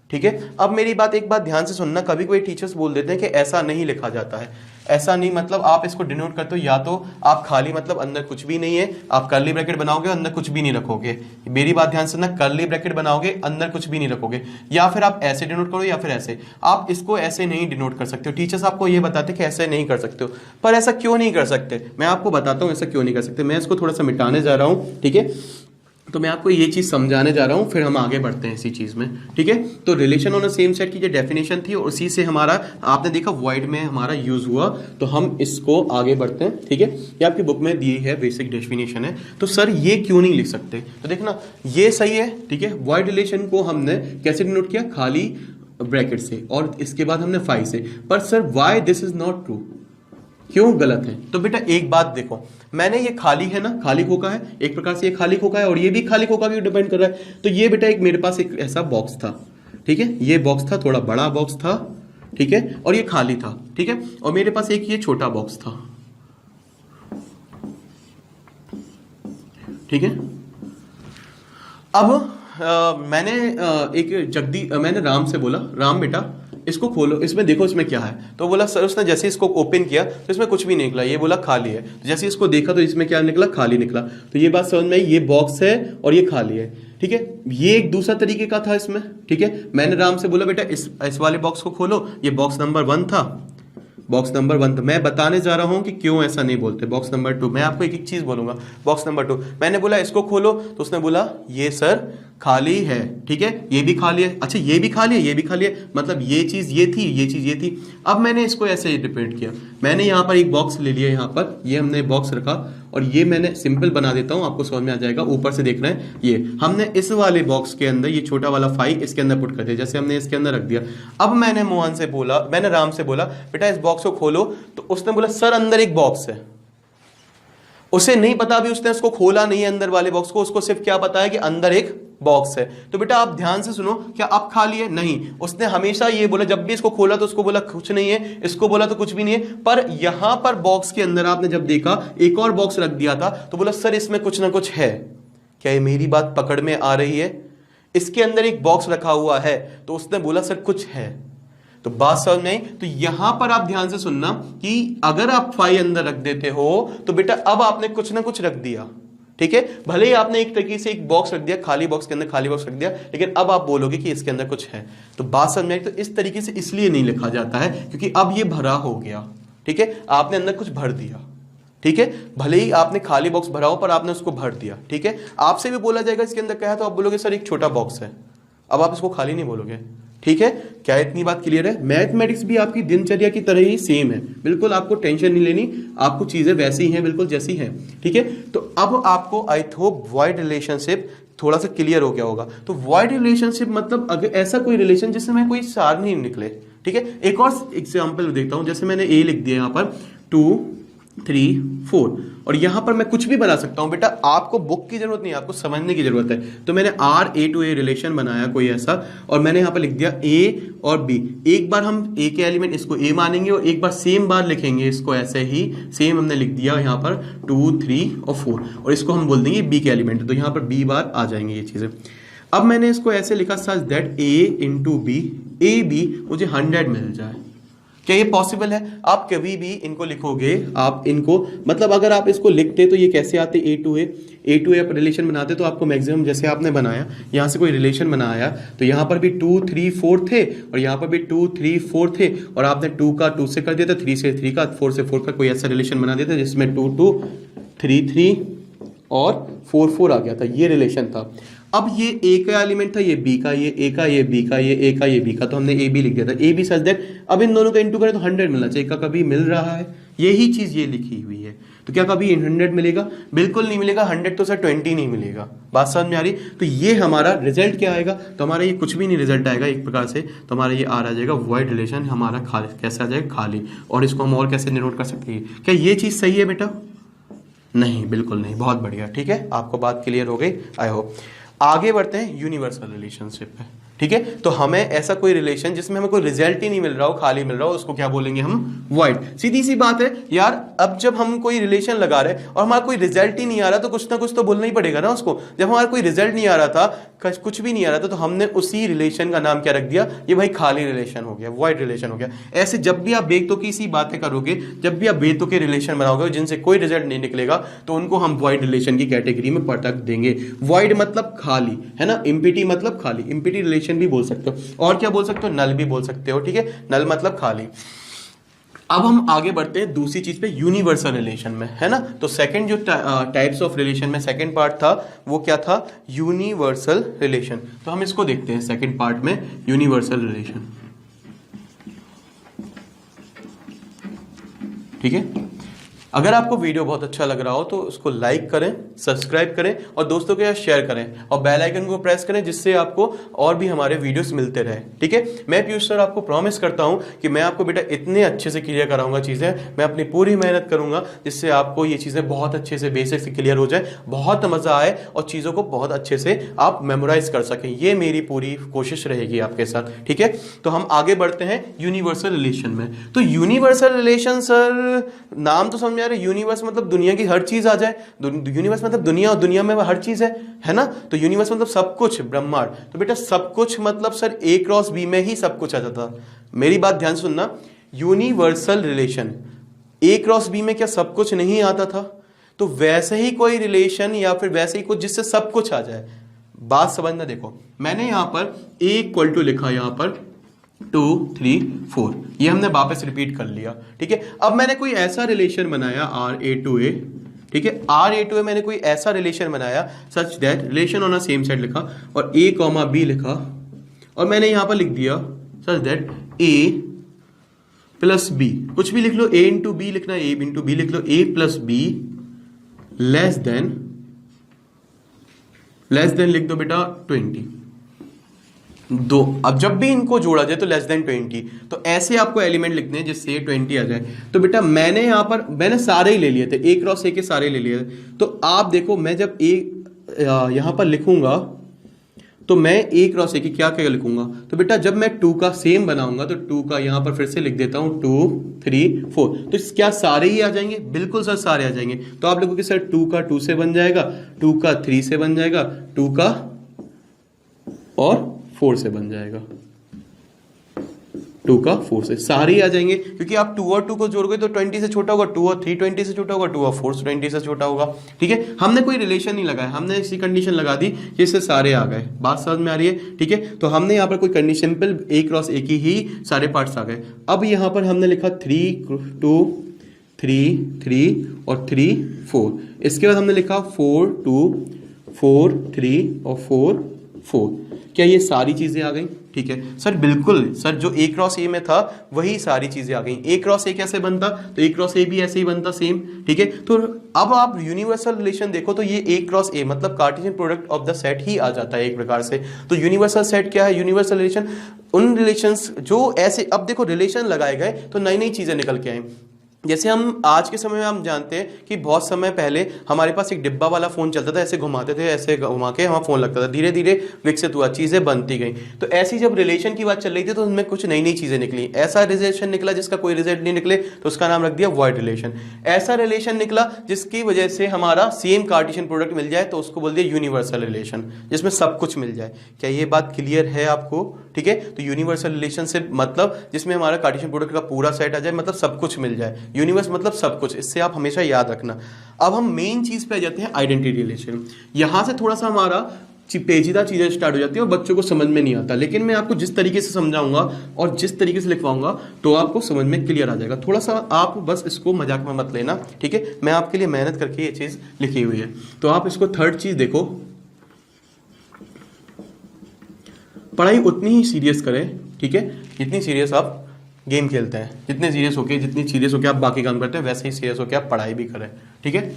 ठीक है, अब मेरी एक बात ध्यान से सुनना, कभी कोई टीचर्स बोल देते हैं कि ऐसा नहीं लिखा जाता है। ऐसा नहीं, मतलब आप इसको डिनोट करते हो या तो आप खाली मतलब अंदर कुछ भी नहीं है, आप कर्ली ब्रैकेट बनाओगे अंदर कुछ भी नहीं रखोगे। मेरी बात ध्यान से सुनना, कर्ली ब्रैकेट बनाओगे अंदर कुछ भी नहीं रखोगे, या फिर आप ऐसे डिनोट करो या फिर ऐसे। आप इसको ऐसे नहीं डिनोट कर सकते हो। टीचर्स आपको ये बताते कि ऐसे नहीं कर सकते हो, पर ऐसा क्यों नहीं कर सकते मैं आपको बताता हूँ ऐसा क्यों नहीं कर सकते। मैं इसको थोड़ा सा मिटाने जा रहा हूँ, ठीक है, तो मैं आपको ये चीज समझाने जा रहा हूं, फिर हम आगे बढ़ते हैं इसी चीज में। ठीक है, तो relation on the same set की जो डेफिनेशन थी और उसी से हमारा आपने देखा वॉइड में हमारा यूज हुआ, तो हम इसको आगे बढ़ते हैं। ठीक है, ये आपकी बुक में दी है, बेसिक डेफिनेशन है। तो सर ये क्यों नहीं लिख सकते? तो देखना ये सही है। ठीक है, वॉइड रिलेशन को हमने कैसे डिनोट किया? खाली ब्रैकेट से, और इसके बाद हमने 5 से। पर sir why this is not true, क्यों गलत है? तो बेटा एक बात देखो, मैंने ये खाली है ना, खाली खोखा है, एक प्रकार से ये खाली खोखा है और ये भी खाली खोखा भी डिपेंड कर रहा है। तो ये बेटा एक मेरे पास एक ऐसा बॉक्स था, ठीक है, ये बॉक्स था, थोड़ा बड़ा बॉक्स था, ठीक है, और ये खाली था, ठीक है, और मेरे पास एक ये छोटा बॉक्स था, ठीक है। अब मैंने राम से बोला, राम बेटा इसको खोलो, इसमें देखो इसमें क्या है। तो बोला सर, उसने जैसे इसको ओपन किया तो इसमें कुछ भी नहीं निकला, ये बोला खाली है। तो जैसे इसको देखा तो इसमें क्या निकला? खाली निकला। तो ये बात समझ में आई, ये बॉक्स है और ये खाली है। ठीक है, ये एक दूसरा तरीके का था इसमें। ठीक है, मैंने राम से बोला बेटा इस वाले बॉक्स को खोलो, ये बॉक्स नंबर 1 था, बॉक्स नंबर 1 था। मैं बताने जा रहा हूं कि क्यों ऐसा नहीं बोलते। बॉक्स नंबर 2, मैं आपको एक एक चीज बोलूंगा। बॉक्स नंबर 2 मैंने बोला इसको खोलो, तो उसने बोला ये सर खाली है। ठीक है, ये भी खाली है, अच्छा ये भी खाली है, ये भी खाली है, मतलब ये चीज ये थी, ये चीज ये थी। अब मैंने इसको ऐसे रिपीट किया, मैंने यहाँ पर एक बॉक्स ले लिया, यहाँ पर ये हमने बॉक्स रखा और ये मैंने सिंपल बना देता हूँ, आपको समझ में आ जाएगा। ऊपर से देख रहे हैं, ये हमने इस वाले बॉक्स के अंदर ये छोटा वाला 5 इसके अंदर पुट कर दिया, जैसे हमने इसके अंदर रख दिया। अब मैंने मैंने राम से बोला बेटा इस बॉक्स को खोलो, तो उसने बोला सर अंदर एक बॉक्स है। उसे नहीं पता, अभी उसने उसको खोला नहीं है अंदर वाले बॉक्स को, उसको सिर्फ क्या पता है कि अंदर एक बॉक्स है। तो बेटा आप ध्यान से सुनो, क्या अब खाली है? नहीं, उसने हमेशा ये बोला, जब भी इसको खोला तो उसको बोला कुछ नहीं है, इसको बोला तो कुछ भी नहीं है। पर यहां पर बॉक्स के अंदर आपने जब देखा एक और बॉक्स रख दिया था, तो बोला सर इसमें कुछ ना कुछ है। क्या ये मेरी बात पकड़ में आ रही है? इसके अंदर एक बॉक्स रखा हुआ है, तो उसने बोला सर कुछ है। तो बात समझ में आई? तो यहां पर आप ध्यान से सुनना कि अगर आप 5 अंदर रख देते हो तो बेटा अब आपने कुछ ना कुछ रख दिया। ठीक है, भले ही आपने एक तरीके से एक बॉक्स रख दिया, खाली बॉक्स के अंदर खाली बॉक्स रख दिया, लेकिन अब आप बोलोगे कि इसके अंदर कुछ है। तो बात समझ में आई? तो इस तरीके से इसलिए नहीं लिखा जाता है क्योंकि अब ये भरा हो गया। ठीक है, आपने अंदर कुछ भर दिया। ठीक है, भले ही आपने खाली बॉक्स भरा हो पर आपने उसको भर दिया। ठीक है, आपसे भी बोला जाएगा इसके अंदर क्या है, तो आप बोलोगे सर एक छोटा बॉक्स है, अब आप इसको खाली नहीं बोलोगे। ठीक है, क्या इतनी बात क्लियर है? मैथमेटिक्स भी आपकी दिनचर्या की तरह ही सेम है, बिल्कुल आपको टेंशन नहीं लेनी, आपको चीजें वैसी ही हैं, बिल्कुल जैसी हैं। ठीक है, तो अब आपको आई होप वॉइड रिलेशनशिप थोड़ा सा क्लियर हो गया होगा। तो वॉइड रिलेशनशिप मतलब अगर ऐसा कोई रिलेशन जिसमें कोई सार नहीं निकले। ठीक है, एक और एग्जाम्पल देखता हूं, जैसे मैंने ए लिख दिया यहाँ पर 2, 3, 4 और यहां पर मैं कुछ भी बना सकता हूं। बेटा आपको बुक की जरूरत नहीं है, आपको समझने की जरूरत है। तो मैंने RA to A रिलेशन बनाया कोई ऐसा, और मैंने यहां पर लिख दिया A और B। एक बार हम A के एलिमेंट इसको A मानेंगे और एक बार सेम बार लिखेंगे इसको ऐसे ही, सेम हमने लिख दिया यहां पर 2, 3 और 4 और इसको हम बोल देंगे B के एलिमेंट, तो यहां पर B बार आ जाएंगे ये चीजें। अब मैंने इसको ऐसे लिखा such that A into B, AB मुझे 100 मिल जाए। क्या ये पॉसिबल है? आप कभी भी इनको लिखोगे, आप इनको मतलब अगर आप इसको लिखते तो ये कैसे आते? A to A आप रिलेशन बनाते तो आपको मैक्सिमम जैसे आपने बनाया, यहां से कोई रिलेशन बनाया तो यहां पर भी 2, 3, 4 थे और यहां पर भी 2, 3, 4 थे और आपने 2 का 2 से कर दिया था, 3 से 3 का, 4 से 4 का कोई ऐसा रिलेशन बना दिया था जिसमें 2, 2, 3, 3 और 4 4 आ गया था, ये रिलेशन था। अब ये ए का एलिमेंट था, ये बी का, ये ए का, ये बी का, ये ए का, ये बी का, तो हमने ए बी लिख दिया था। ए बी सच दैट अब इन दोनों का इंटू करें तो 100 मिलना चाहिए, का कभी मिल रहा है? यही चीज ये लिखी हुई है, तो क्या कभी 100 मिलेगा? बिल्कुल नहीं मिलेगा। 100 तो सर 20 नहीं मिलेगा। बात समझ में आ रही? तो ये हमारा रिजल्ट क्या आएगा? तो हमारा ये कुछ भी नहीं रिजल्ट आएगा एक प्रकार से, तो हमारा ये आ जाएगा वॉइड रिलेशन, हमारा खाली कैसे आ जाएगा? खाली। और इसको हम और कैसे डिनोट कर सकते हैं? क्या ये चीज सही है बेटा? नहीं, बिल्कुल नहीं। बहुत बढ़िया, ठीक है, आपको बात क्लियर हो गई आई होप। आगे बढ़ते हैं यूनिवर्सल रिलेशनशिप पे, ठीक है। तो हमें ऐसा कोई रिलेशन जिसमें हमें कोई रिजल्ट ही नहीं मिल रहा हो, खाली मिल रहा हो, उसको क्या बोलेंगे हम? वॉइड। सीधी सी बात है यार, अब जब हम कोई रिलेशन लगा रहे हैं और हमारा कोई रिजल्ट ही नहीं आ रहा, तो कुछ ना कुछ तो बोलना ही पड़ेगा ना उसको। जब हमारा कोई रिजल्ट नहीं आ रहा था, कुछ भी नहीं आ रहा था, तो हमने उसी रिलेशन का नाम क्या रख दिया? ये भाई खाली रिलेशन हो गया, वॉइड रिलेशन हो गया। ऐसे जब भी आप बेतुकी सी बातें करोगे, जब भी आप बेतुके रिलेशन बनाओगे जिनसे कोई रिजल्ट नहीं निकलेगा, तो उनको हम वॉइड रिलेशन की कैटेगरी में पटक देंगे। वॉइड मतलब खाली, है ना। इम्पिटी मतलब खाली, इम्पिटी रिलेशन भी बोल सकते हो, और क्या बोल सकते हो? नल भी बोल सकते हो, ठीक है। नल मतलब खाली। अब हम आगे बढ़ते हैं दूसरी चीज पे, यूनिवर्सल रिलेशन में, है ना। तो सेकंड जो टाइप्स ऑफ रिलेशन में सेकंड पार्ट था, वो क्या था? Universal relation. तो हम इसको देखते हैं सेकंड पार्ट में, यूनिवर्सल रिलेशन, ठीक है। अगर आपको वीडियो बहुत अच्छा लग रहा हो तो उसको लाइक करें, सब्सक्राइब करें और दोस्तों के साथ शेयर करें और बेल आइकन को प्रेस करें, जिससे आपको और भी हमारे वीडियोस मिलते रहे, ठीक है। मैं पीयूष सर आपको प्रॉमिस करता हूं कि मैं आपको बेटा इतने अच्छे से क्लियर कराऊंगा चीजें, मैं अपनी पूरी मेहनत करूंगा जिससे आपको ये चीजें बहुत अच्छे से बेसिक से क्लियर हो जाए, बहुत मजा आए और चीजों को बहुत अच्छे से आप मेमोराइज कर सकें। ये मेरी पूरी कोशिश रहेगी आपके साथ, ठीक है। तो हम आगे बढ़ते हैं यूनिवर्सल रिलेशन में। तो यूनिवर्सल रिलेशन सर, नाम तो समझ यूनिवर्स मतलब दुनिया की हर चीज आ जाए। यूनिवर्स मतलब दुनिया, और दुनिया में हर चीज है ना। तो यूनिवर्स मतलब सब कुछ, ब्रह्मांड। तो बेटा सब कुछ मतलब सर ए क्रॉस बी में ही सब कुछ आ जाता। मेरी बात ध्यान सुनना, यूनिवर्सल रिलेशन ए क्रॉस बी में क्या सब कुछ नहीं आता था? तो वैसे ही कोई रिलेशन या फिर वैसे ही कुछ जिससे सब कुछ आ जाए। बात समझना, देखो मैंने यहां पर ए इक्वल टू लिखा, यहां पर 2 3 4, ये हमने वापस रिपीट कर लिया, ठीक है। अब मैंने कोई ऐसा रिलेशन बनाया RA2A, ठीक है। RA2A मैंने कोई ऐसा रिलेशन बनाया such that relation on a same side लिखा और A, B लिखा, और मैंने यहां पर लिख दिया such that A plus B, कुछ भी लिख लो, A इंटू B लिखना, A इंटू B लिख लो, A plus B less than लिख दो बेटा 20। दो, अब जब भी इनको जोड़ा जाए तो लेस देन 20, तो ऐसे आपको एलिमेंट लिखने हैं जिससे 20 आ जाए। तो बेटा मैंने यहां पर मैंने सारे ही ले लिए थे, ए क्रॉस ए के सारे ले लिए थे। तो आप देखो, मैं जब ए यहां पर लिखूंगा तो मैं ए क्रॉस ए की क्या क्या लिखूंगा? तो बेटा जब मैं 2 का सेम बनाऊंगा तो 2 का यहां पर फिर से लिख देता हूं 2 3 4, तो क्या सारे ही आ जाएंगे? बिल्कुल सर सारे आ जाएंगे। तो आप लिखोगे सर 2 का 2 से बन जाएगा, 2 का 3 से बन जाएगा, 2 का और 4 से बन जाएगा, 2 का 4 से सारे ही आ जाएंगे, क्योंकि आप 2 और 2 को जोड़ोगे तो 20 से छोटा होगा, 2 और 3 20 से छोटा होगा, 2 और 4 20 से छोटा होगा, ठीक है। हमने कोई रिलेशन नहीं लगाया, हमने ऐसी कंडीशन लगा दी कि इससे सारे आ गए। बात समझ में आ रही है, ठीक है। तो हमने यहाँ पर कोई कंडीशन, सिंपल ए क्रॉस ए की ही सारे पार्ट्स आ गए। अब यहाँ पर हमने लिखा 3 2 3 3 और 3 4, इसके बाद हमने लिखा 4 2 4 3 और 4 4। क्या ये सारी चीजें आ गई? ठीक है सर, बिल्कुल सर, जो ए क्रॉस ए में था वही सारी चीजें आ गई। ए क्रॉस ए कैसे बनता? तो ए क्रॉस ए भी ऐसे ही बनता सेम, ठीक है। तो अब आप यूनिवर्सल रिलेशन देखो तो ये ए क्रॉस ए मतलब cartesian product of the set ही आ जाता है एक प्रकार से। तो यूनिवर्सल सेट क्या है? यूनिवर्सल रिलेशन उन रिलेशंस जो ऐसे, अब देखो रिलेशन लगाए गए तो नई नई चीजें निकल के आई। जैसे हम आज के समय में हम जानते हैं कि बहुत समय पहले हमारे पास एक डिब्बा वाला फोन चलता था, ऐसे घुमाते थे, ऐसे घुमा के हमारा फोन लगता था, धीरे धीरे विकसित हुआ, चीजें बनती गई। तो ऐसी जब रिलेशन की बात चल रही थी तो उनमें कुछ नई नई चीजें निकली। ऐसा रिलेशन निकला जिसका कोई रिजल्ट नहीं निकले तो उसका नाम रख दिया वॉइड रिलेशन। ऐसा रिलेशन निकला जिसकी वजह से हमारा सेम कार्टेशियन प्रोडक्ट मिल जाए तो उसको बोल दिया यूनिवर्सल रिलेशन, जिसमें सब कुछ मिल जाए। क्या ये बात क्लियर है आपको? ठीक है। तो यूनिवर्सल रिलेशनशिप मतलब जिसमें हमारा कार्टेशियन प्रोडक्ट का पूरा सेट आ जाए, मतलब सब कुछ मिल जाए। यूनिवर्स मतलब सब कुछ, इससे आप हमेशा याद रखना। अब हम मेन चीज पे आ जाते हैं, आइडेंटिटी रिलेशन। यहां से थोड़ा सा हमारा पेचीदा चीजें स्टार्ट हो जाती है और बच्चों को समझ में नहीं आता। लेकिन मैं आपको जिस तरीके से समझाऊंगा और जिस तरीके से लिखवाऊंगा तो आपको समझ में क्लियर आ जाएगा। थोड़ा सा आप बस इसको मजाक में मत लेना, ठीक है। मैं आपके लिए मेहनत करके ये चीज लिखी हुई है। तो आप इसको थर्ड चीज देखो, पढ़ाई उतनी ही सीरियस करें, ठीक है, जितनी सीरियस आप गेम खेलते हैं, जितनी सीरियस होके आप बाकी काम करते हैं, वैसे ही सीरियस होके आप पढ़ाई भी करें, ठीक है।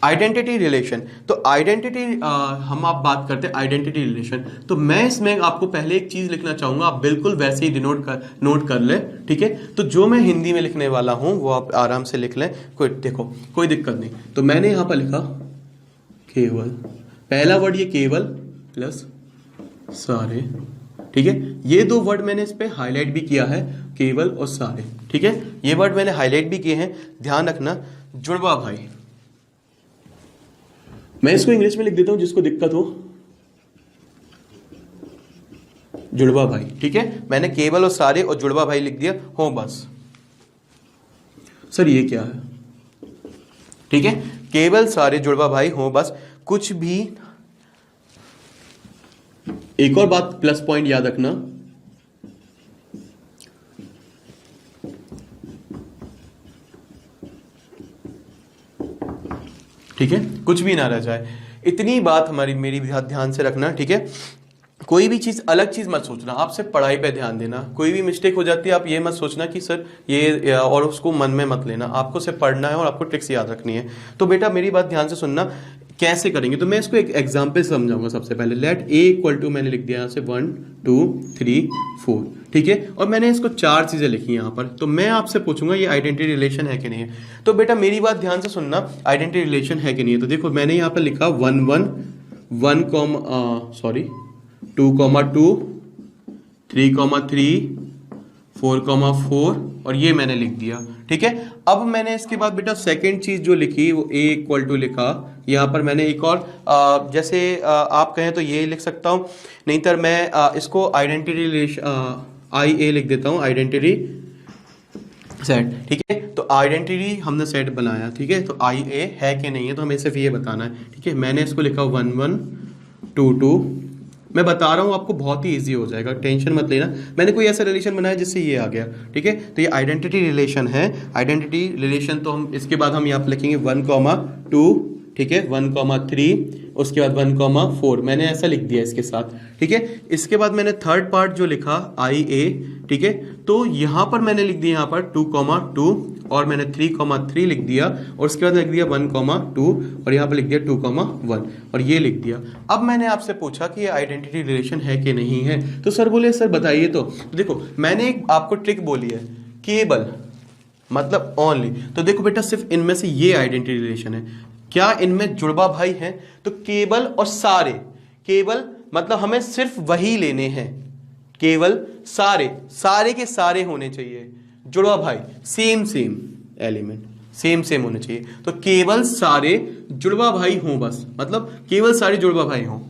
आइडेंटिटी रिलेशन, तो आइडेंटिटी हम आप बात करते हैं आइडेंटिटी रिलेशन। तो मैं इसमें आपको पहले एक चीज लिखना चाहूंगा, आप बिल्कुल वैसे ही नोट कर ले, ठीक है। तो जो मैं हिंदी में लिखने वाला हूं वो आप आराम से लिख लें, कोई दिक्कत नहीं। तो मैंने यहां पर लिखा केवल, पहला वर्ड ये केवल प्लस सारे, ठीक है। ये दो वर्ड मैंने इस पे हाईलाइट भी किया है, केवल और सारे, ठीक है। ये वर्ड मैंने हाईलाइट भी किए हैं, ध्यान रखना। जुड़वा भाई, मैं इसको इंग्लिश में लिख देता हूं जिसको दिक्कत हो, जुड़वा भाई, ठीक है। मैंने केवल और सारे और जुड़वा भाई लिख दिया हो बस। सर ये क्या है, ठीक है, केवल सारे जुड़वा भाई हो बस, कुछ भी। एक और बात प्लस पॉइंट याद रखना, ठीक है, कुछ भी ना रह जाए, इतनी बात मेरी ध्यान से रखना, ठीक है। कोई भी चीज अलग चीज मत सोचना, आप सिर्फ पढ़ाई पे ध्यान देना। कोई भी मिस्टेक हो जाती है आप ये मत सोचना कि सर ये, और उसको मन में मत लेना। आपको सिर्फ पढ़ना है और आपको ट्रिक्स याद रखनी है। तो बेटा मेरी बात ध्यान से सुनना, कैसे करेंगे, तो मैं इसको एक एग्जाम्पल समझाऊंगा। सबसे पहले लेट ए इक्वल टू, मैंने लिख दिया यहाँ से 1 2 3 4, ठीक है। और मैंने इसको 4 चीजें लिखी यहाँ पर। तो मैं आपसे पूछूंगा ये आइडेंटिटी रिलेशन है कि नहीं है। तो बेटा मेरी बात ध्यान से सुनना, आइडेंटिटी रिलेशन है कि नहीं है। तो देखो मैंने यहाँ पर लिखा 1 1 1 2 2 3 3 4 4 और ये मैंने लिख दिया, ठीक है। अब मैंने इसके बाद बेटा सेकंड चीज जो लिखी वो ए इक्वल टू लिखा। यहाँ पर मैंने एक और जैसे आप कहें तो ये लिख सकता हूँ, नहीं तो मैं इसको आइडेंटिटी रिलेशन आई ए लिख देता हूँ, आइडेंटिटी सेट, ठीक है। तो आइडेंटिटी हमने सेट बनाया, ठीक है। तो आई ए है कि नहीं है तो हमें सिर्फ ये बताना है, ठीक है। मैंने इसको लिखा 1 1 2 2, मैं बता रहा हूँ आपको, बहुत ही इजी हो जाएगा, टेंशन मत लेना। मैंने कोई ऐसा रिलेशन बनाया जिससे ये आ गया, ठीक है। तो ये आइडेंटिटी रिलेशन है। आइडेंटिटी रिलेशन तो हम इसके बाद हम यहाँ पर लिखेंगे 1 2, ठीक है, 1 3, उसके बाद 1 4, मैंने ऐसा लिख दिया इसके साथ, ठीक है। इसके बाद मैंने थर्ड पार्ट जो लिखा आई ए, ठीक है। तो यहाँ पर मैंने लिख दिया यहाँ पर 2 2 और मैंने 3 3 लिख दिया और उसके बाद लिख दिया 1 2 और यहाँ पर लिख दिया 2 1 और ये लिख दिया। अब मैंने आपसे पूछा कि ये आइडेंटिटी रिलेशन है कि नहीं है। तो सर बोले सर बताइए। तो देखो मैंने एक आपको ट्रिक बोली है, केवल मतलब ओनली। तो देखो बेटा सिर्फ इनमें से ये आइडेंटिटी रिलेशन है। क्या इनमें जुड़वा भाई हैं? तो केवल और सारे, केवल मतलब हमें सिर्फ वही लेने हैं, केवल सारे, सारे के सारे होने चाहिए। जुड़वा भाई सेम एलिमेंट, सेम होने चाहिए। तो केवल सारे जुड़वा भाई हों बस, मतलब केवल सारे जुड़वा भाई हों,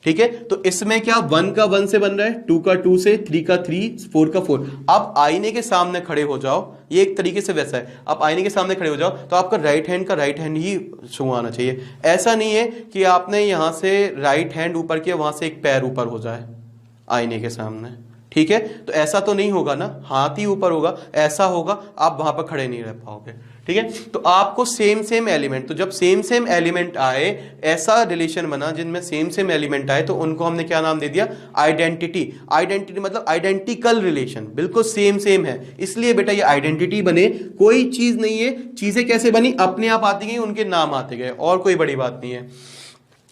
ठीक है। तो इसमें क्या 1 का 1 से बन रहा है, 2 का 2 से, 3 का 3, 4 का 4। आप आईने के सामने खड़े हो जाओ, ये एक तरीके से वैसा है, आप आईने के सामने खड़े हो जाओ तो आपका राइट हैंड का राइट हैंड ही शो आना चाहिए। ऐसा नहीं है कि आपने यहां से राइट हैंड ऊपर किया वहां से एक पैर ऊपर हो जाए आईने के सामने, ठीक है। तो ऐसा तो नहीं होगा ना, हाथ ही ऊपर होगा, ऐसा होगा आप वहां पर खड़े नहीं रह पाओगे, ठीक है। तो आपको सेम एलिमेंट, तो जब सेम एलिमेंट आए, ऐसा रिलेशन बना जिनमें सेम एलिमेंट आए, तो उनको हमने क्या नाम दे दिया, आइडेंटिटी। आइडेंटिटी मतलब आइडेंटिकल रिलेशन, बिल्कुल सेम है, इसलिए बेटा ये आइडेंटिटी बने। कोई चीज नहीं है, चीजें कैसे बनी, अपने आप आती गई, उनके नाम आते गए, और कोई बड़ी बात नहीं है,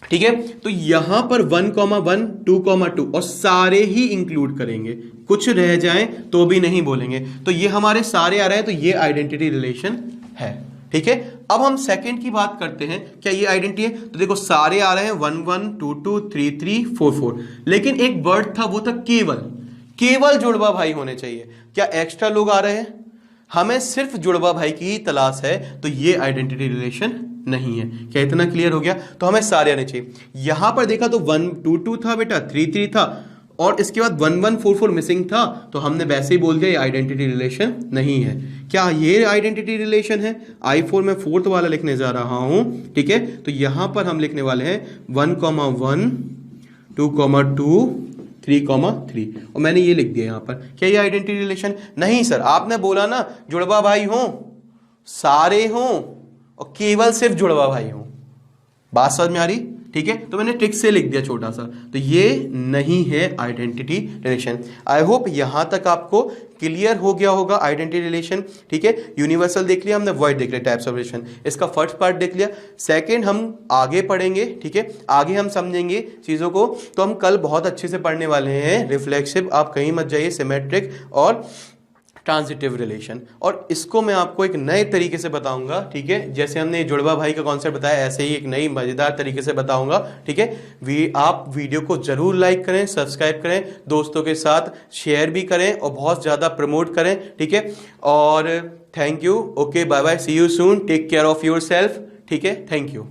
ठीक है। तो यहां पर 1 1 2 2 और सारे ही इंक्लूड करेंगे, कुछ रह जाए तो भी नहीं बोलेंगे। तो ये हमारे सारे आ रहे हैं, तो ये आइडेंटिटी रिलेशन है, ठीक है। अब हम सेकंड की बात करते हैं, क्या ये आइडेंटिटी है? तो देखो सारे आ रहे हैं 1 1 2 2 3 3 4 4, लेकिन एक वर्ड था वो था केवल, केवल जुड़वा भाई होने चाहिए। क्या एक्स्ट्रा लोग आ रहे हैं? हमें सिर्फ जुड़वा भाई की ही तलाश है, तो ये आइडेंटिटी रिलेशन नहीं है। क्या इतना क्लियर हो गया? तो हमें सारे आने चाहिए। यहां पर देखा तो 1 2 2 था बेटा, 3 3 था, और इसके बाद 1144 मिसिंग था, तो हमने वैसे ही बोल दिया ये आइडेंटिटी रिलेशन नहीं है। क्या ये आइडेंटिटी रिलेशन है? I4 में फोर्थ वाला लिखने जा रहा हूं, ठीक है। तो यहां पर हम लिखने वाले हैं 1,1, 2,2, 3,3, और मैंने ये लिख दिया यहां पर। क्या ये आइडेंटिटी रिलेशन? नहीं सर, आपने बोला ना जुड़वा भाई हो, सारे हो, और केवल सिर्फ जुड़वा भाई हो। बात समझ में आ रही? ठीक है, तो मैंने ट्रिक से लिख दिया छोटा सा, तो ये नहीं है आइडेंटिटी रिलेशन। आई होप यहां तक आपको क्लियर हो गया होगा आइडेंटिटी रिलेशन। ठीक है, यूनिवर्सल देख लिया हमने, वॉइड देख लिया, टाइप्स ऑफ रिलेशन, इसका फर्स्ट पार्ट देख लिया। सेकंड हम आगे पढ़ेंगे, ठीक है, आगे हम समझेंगे चीजों को। तो हम कल बहुत अच्छे से पढ़ने वाले हैं रिफ्लेक्सिव, आप कहीं मत जाइए, सिमेट्रिक और ट्रांजिटिव रिलेशन, और इसको मैं आपको एक नए तरीके से बताऊंगा। ठीक है, जैसे हमने जुड़वा भाई का कॉन्सेप्ट बताया, ऐसे ही एक नई मजेदार तरीके से बताऊंगा। ठीक है, आप वीडियो को जरूर लाइक करें, सब्सक्राइब करें, दोस्तों के साथ शेयर भी करें और बहुत ज्यादा प्रमोट करें। ठीक है, और thank you, okay, bye bye, see you soon, take care of yourself. ठीक है, थैंक यू।